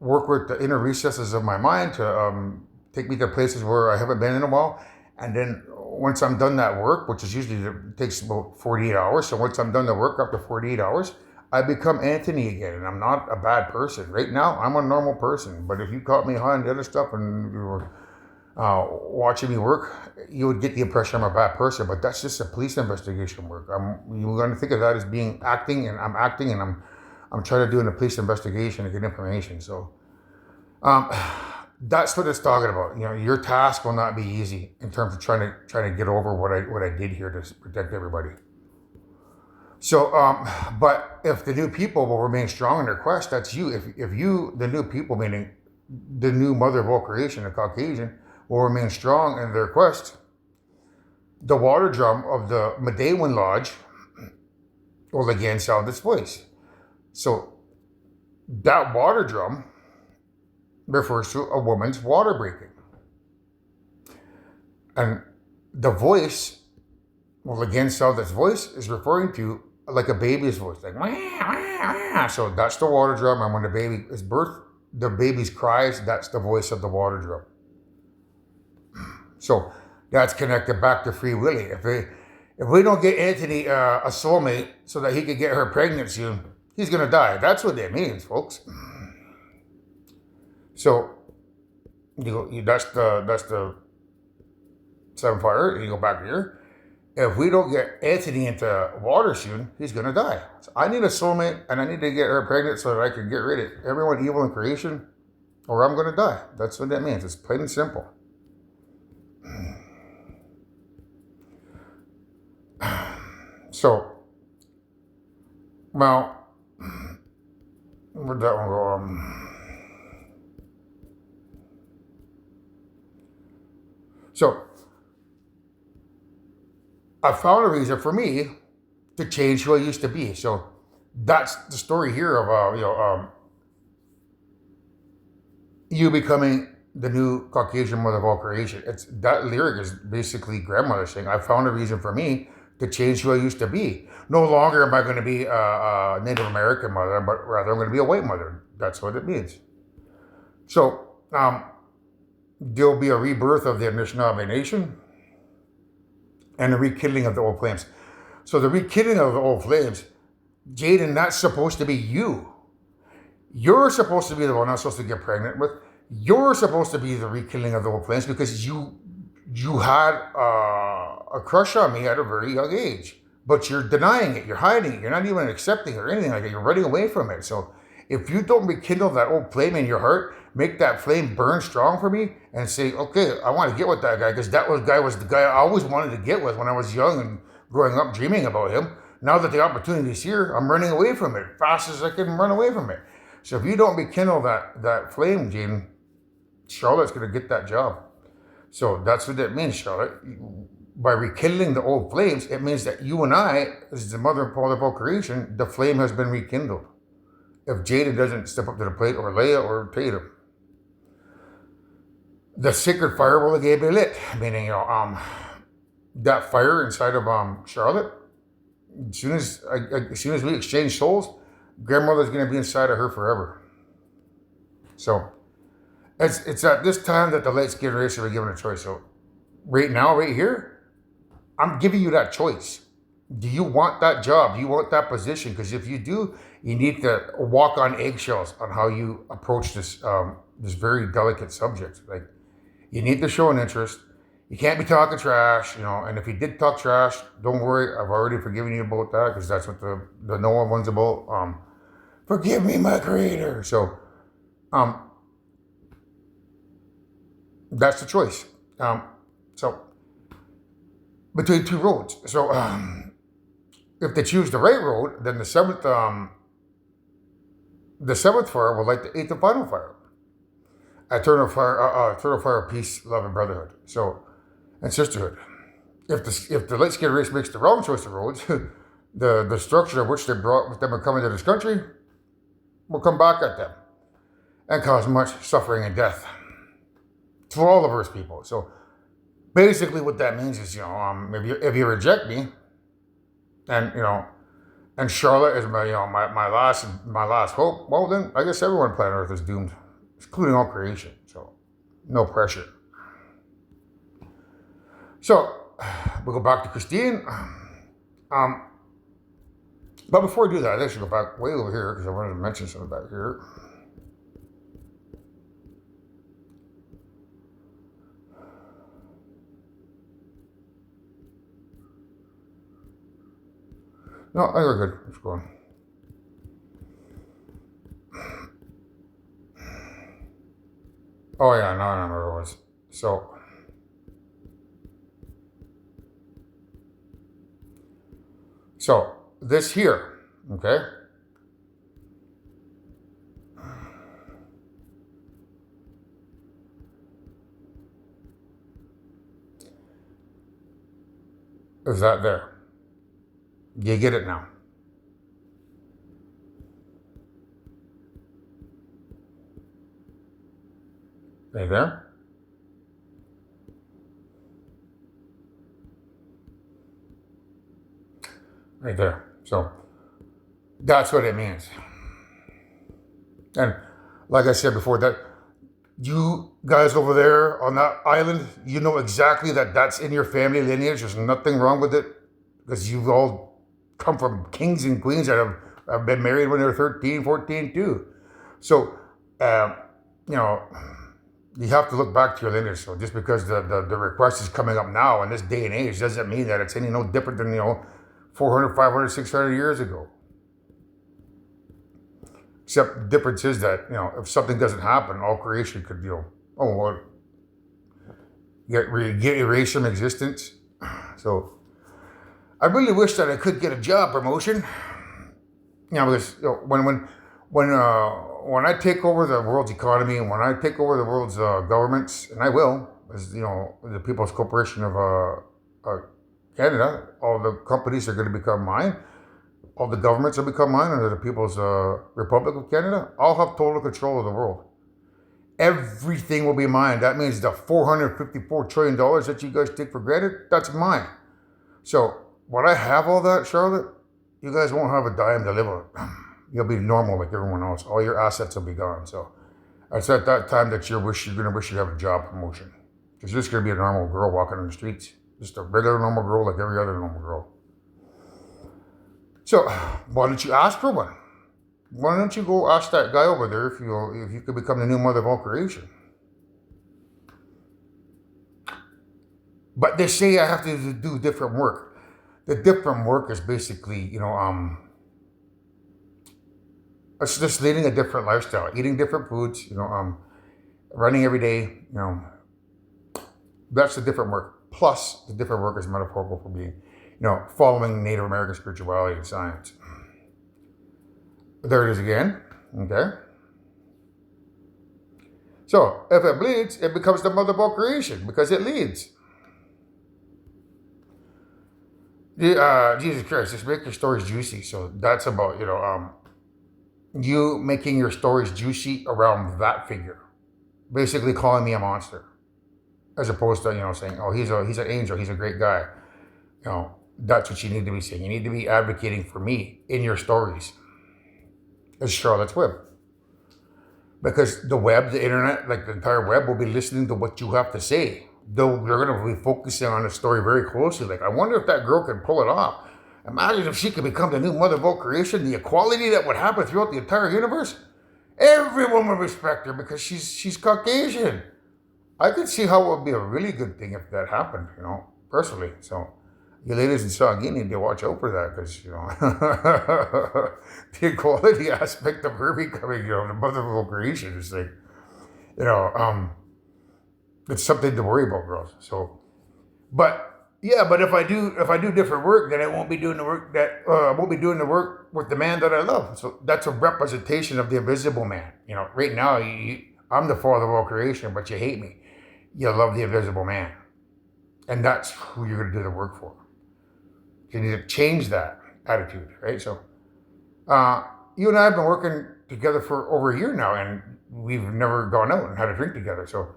work with the inner recesses of my mind to take me to places where I haven't been in a while. And then once I'm done that work, which is usually takes about 48 hours. So once I'm done the work after 48 hours, I become Anthony again, and I'm not a bad person. Right now, I'm a normal person. But if you caught me high on the other stuff and you were watching me work, you would get the impression I'm a bad person. But that's just a police investigation work. You're going to think of that as being acting, and I'm acting, and I'm trying to do a police investigation to get information. So that's what it's talking about. Your task will not be easy in terms of trying to get over what I did here to protect everybody. So, but if the new people will remain strong in their quest, that's you. If you, the new people, meaning the new mother of all creation, the Caucasian, will remain strong in their quest, the water drum of the Medewan Lodge will again sound its voice. So that water drum refers to a woman's water breaking. And the voice will again sound its voice is referring to like a baby's voice, like wah, wah, wah. So that's the water drum, and when the baby is birthed, the baby's cries, that's the voice of the water drum. So that's connected back to Free Willy. If we don't get Anthony a soulmate so that he can get her pregnant soon, he's gonna die. That's what that means, folks. So that's the seven fire. You go back here. If we don't get Anthony into water soon, he's gonna die. So I need a soulmate, and I need to get her pregnant so that I can get rid of everyone evil in creation, or I'm gonna die. That's what that means. It's plain and simple. So, well, where'd that one go? So, I found a reason for me to change who I used to be. So, that's the story here of you becoming the new Caucasian mother of all creation. That lyric is basically grandmother saying, I found a reason for me to change who I used to be. No longer am I going to be a Native American mother, but rather I'm going to be a white mother. That's what it means. So there'll be a rebirth of the Anishinaabe Nation and a rekindling of the old flames. So the rekindling of the old flames, Jaden, that's supposed to be you. You're supposed to be the one I'm supposed to get pregnant with. You're supposed to be the rekindling of the old flames because you had a crush on me at a very young age, but you're denying it, you're hiding it, you're not even accepting it or anything like that, you're running away from it. So if you don't rekindle that old flame in your heart, make that flame burn strong for me and say, okay, I want to get with that guy because that guy was the guy I always wanted to get with when I was young and growing up dreaming about him. Now that the opportunity is here, I'm running away from it fast as I can run away from it. So if you don't rekindle that flame, Gene, Charlotte's going to get that job. So that's what that means, Charlotte. By rekindling the old flames, it means that you and I, as the mother and father of all creation, the flame has been rekindled. If Jada doesn't step up to the plate, or Leia, or Tatum, the sacred fire will again be lit. Meaning, that fire inside of Charlotte, as soon as we exchange souls, grandmother's going to be inside of her forever. So it's at this time that the light skinned race are given a choice. So right now, right here, I'm giving you that choice. Do you want that job? Do you want that position? Because if you do, you need to walk on eggshells on how you approach this very delicate subject. Like, you need to show an interest. You can't be talking trash, And if you did talk trash, don't worry. I've already forgiven you about that because that's what the Noah one's about. Forgive me, my creator. So, um, that's the choice. So between two roads. So, if they choose the right road, then the seventh fire will light the eighth and final fire. Eternal fire of peace, love, and brotherhood. So, and sisterhood. If the light skinned race makes the wrong choice of roads, the destruction of which they brought with them in coming to this country will come back at them and cause much suffering and death for all of Earth's people. So basically, what that means is, if you reject me, and and Charlotte is my last hope, well then I guess everyone on planet Earth is doomed, including all creation. So no pressure. So we'll go back to Christine. But before I do that, I should go back way over here because I wanted to mention something back here. No, I think we're good. Let's go on. Oh yeah, now I remember what it was. So this here, okay? Is that there? You get it now. Right there? Right there. So that's what it means. And like I said before, that you guys over there on that island, you know exactly that that's in your family lineage. There's nothing wrong with it because you've all come from kings and queens that have been married when they're 13, 14 too. So, you know, you have to look back to your lineage. So just because the request is coming up now in this day and age doesn't mean that it's any no different than, 400, 500, 600 years ago. Except the difference is that, if something doesn't happen, all creation could, get erased from existence. So I really wish that I could get a job promotion. Because when I take over the world's economy and when I take over the world's governments, and I will, as the People's Corporation of Canada, all the companies are going to become mine. All the governments will become mine under the People's Republic of Canada. I'll have total control of the world. Everything will be mine. That means the $454 trillion that you guys take for granted, that's mine. So when I have all that, Charlotte, you guys won't have a dime to live on. You'll be normal like everyone else. All your assets will be gone. So it's at that time that you're going to wish you have a job promotion. Because you're just going to be a normal girl walking on the streets. Just a regular normal girl like every other normal girl. So why don't you ask for one? Why don't you go ask that guy over there if you could become the new mother of all creation? But they say I have to do different work. The different work is basically, it's just leading a different lifestyle, eating different foods, running every day, that's the different work. Plus, the different work is metaphorical for being, following Native American spirituality and science. There it is again, okay? So, if it bleeds, it becomes the mother of all creation because it leads. Jesus Christ, just make your stories juicy. So that's about, you making your stories juicy around that figure. Basically calling me a monster. As opposed to, saying, oh, he's an angel, he's a great guy. That's what you need to be saying. You need to be advocating for me in your stories. As Charlotte's Web. Because the web, the internet, like the entire web will be listening to what you have to say. They're going to be focusing on the story very closely. Like, I wonder if that girl can pull it off. Imagine if she could become the new mother of all creation, the equality that would happen throughout the entire universe. Everyone would respect her because she's Caucasian. I could see how it would be a really good thing if that happened, personally. So, you ladies in Saugeen need to watch out for that because, the equality aspect of her becoming, the mother of all creation is like, you know, um, it's something to worry about, girls. So, but yeah, but if I do different work, then I won't be doing the work I won't be doing the work with the man that I love. So that's a representation of the invisible man. Right now, I'm the father of all creation, but you hate me. You love the invisible man, and that's who you're going to do the work for. You need to change that attitude, right? So, you and I have been working together for over a year now, and we've never gone out and had a drink together. So,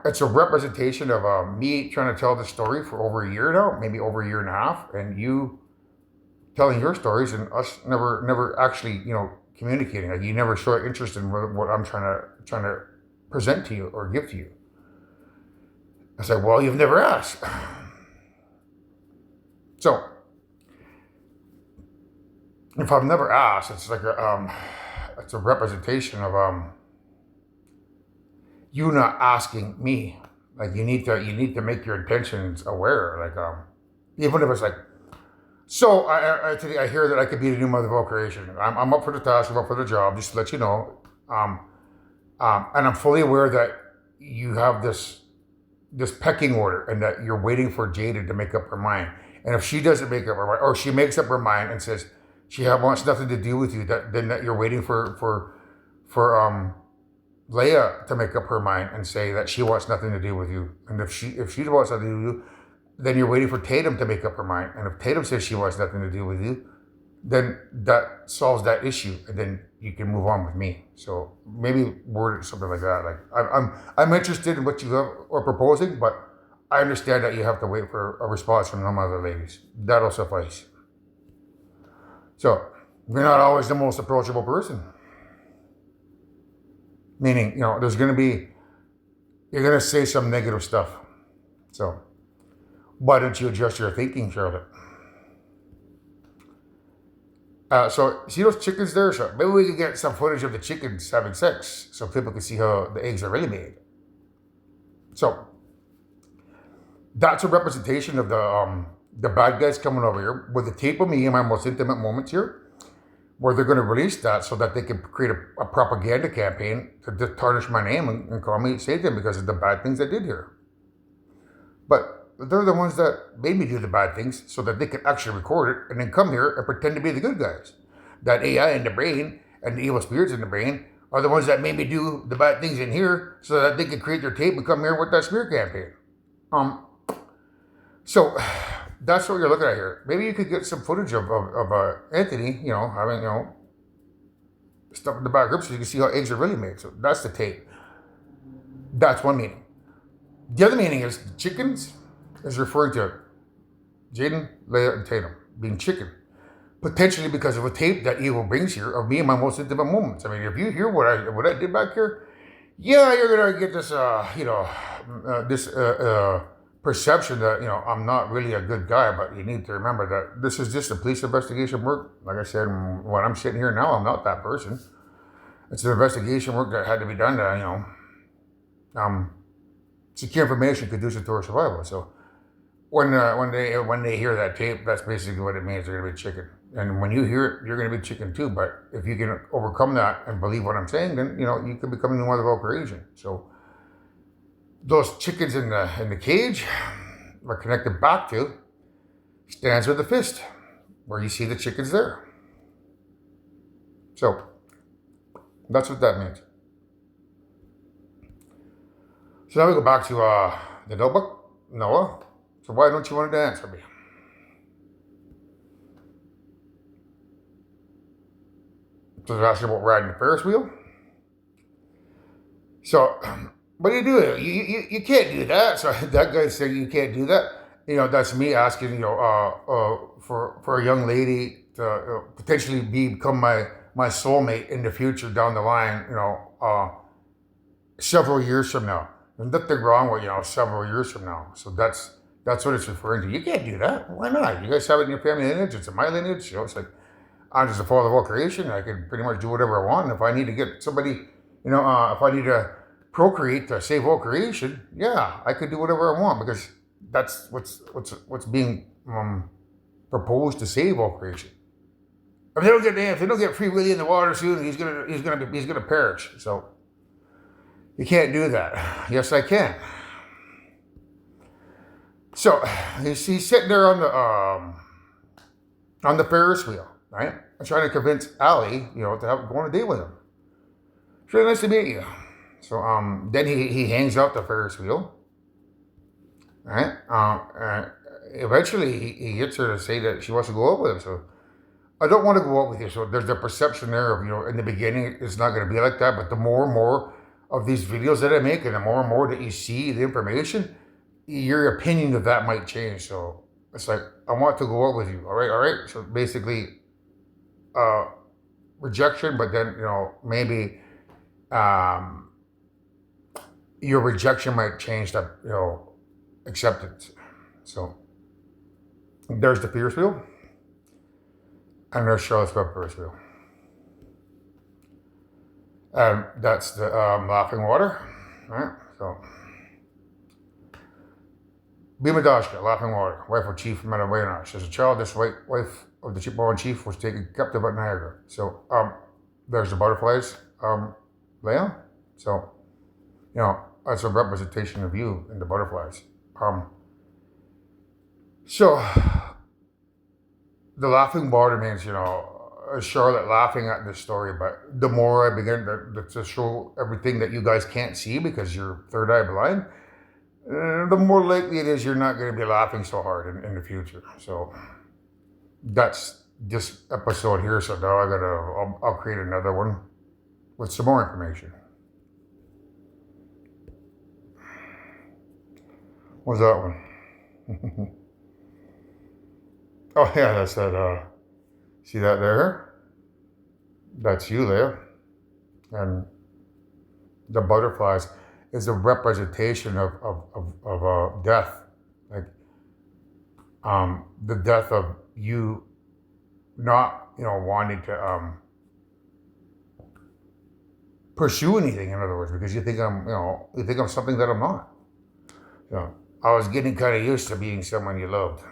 it's a representation of me trying to tell the story for over a year now, maybe over a year and a half, and you telling your stories, and us never actually, communicating. Like you never show interest in what I'm trying to present to you or give to you. I said, well, you've never asked. So, if I've never asked, it's like it's a representation of you not asking me. Like you need to make your intentions aware. Like even if it's like, so today I hear that I could be the new mother of all creation. I'm up for the task. I'm up for the job. Just to let you know, and I'm fully aware that you have this pecking order, and that you're waiting for Jada to make up her mind. And if she doesn't make up her mind, or she makes up her mind and says she wants nothing to do with you, then that you're waiting for Leia to make up her mind and say that she wants nothing to do with you. And if she wants nothing to do with you, then you're waiting for Tatum to make up her mind. And if Tatum says she wants nothing to do with you, then that solves that issue, and then you can move on with me. So maybe word it something like that. Like I'm interested in what you are proposing, but I understand that you have to wait for a response from some other ladies. That'll suffice. So you're not always the most approachable person. Meaning, you're gonna say some negative stuff. So why don't you adjust your thinking, Charlotte? So see those chickens there? So maybe we can get some footage of the chickens having sex so people can see how the eggs are really made. So that's a representation of the bad guys coming over here with the tape of me in my most intimate moments here, where they're going to release that so that they can create a propaganda campaign to tarnish my name and call me Satan because of the bad things I did here. But they're the ones that made me do the bad things so that they can actually record it and then come here and pretend to be the good guys. That AI in the brain and the evil spirits in the brain are the ones that made me do the bad things in here so that they can create their tape and come here with that smear campaign. So that's what you're looking at here. Maybe you could get some footage of Anthony, having, stuff in the back rib so you can see how eggs are really made. So that's the tape. That's one meaning. The other meaning is the chickens is referring to Jaden, Leia, and Tatum being chicken. Potentially because of a tape that evil brings here of me in my most intimate moments. I mean, if you hear what I did back here, yeah, you're gonna get this, this perception that, I'm not really a good guy, but you need to remember that this is just a police investigation work. Like I said, when I'm sitting here now, I'm not that person. It's an investigation work that had to be done to, secure information conducive to our survival. So when they hear that tape, that's basically what it means. They're gonna be chicken. And when you hear it, you're gonna be chicken too. But if you can overcome that and believe what I'm saying, then you can become the mother of all creation. So those chickens in the cage are connected back to stands with the fist, where you see the chickens there. So that's what that means. So now we go back to the notebook, Noah. So why don't you want to answer me? So they're asking about riding the Ferris wheel. So what do? You can't do that. So that guy said you can't do that. That's me asking, for a young lady to potentially become my soulmate in the future down the line, several years from now. There's nothing wrong with, several years from now. So that's That's what it's referring to. You can't do that. Why not? You guys have it in your family lineage. It's in my lineage. You know, it's like I'm just a father of all creation. I can pretty much do whatever I want. And if I need to get somebody, if I need to procreate to save all creation, yeah, I could do whatever I want because that's what's being proposed to save all creation. If they don't get Free Willy in the water soon, he's gonna perish. So you can't do that. Yes, I can. So he's sitting there on the Ferris wheel, right? I'm trying to convince Ali, to go on a date with him. It's really nice to meet you. So then he hangs out the Ferris wheel, right? Eventually he gets her to say that she wants to go out with him. So I don't want to go out with you. So there's the perception there of, in the beginning it's not going to be like that. But the more and more of these videos that I make, and the more and more that you see the information, your opinion of that might change. So it's like, I want to go out with you. All right. So basically, rejection, but then, maybe your rejection might change to, acceptance. So there's the Ferris wheel, and there's Charlotte's Web Ferris wheel. And that's the Laughing Water, right? So Bhima Dashka, Laughing Water, wife of Chief Metawayanach. As a child, this wife of the Chippewa chief was taken captive at Niagara. So there's the butterflies, Leah. So, that's a representation of you in the butterflies. So the Laughing Water means, Charlotte laughing at this story, but the more I begin to show everything that you guys can't see because you're third eye blind, the more likely it is you're not going to be laughing so hard in the future. So that's this episode here. So now I'll create another one with some more information. What's that one? Oh yeah, that's that. See that there? That's you there. And the butterflies is a representation of death. Like the death of you not, wanting to pursue anything, in other words, because you think I'm something that I'm not. I was getting kind of used to being someone you loved.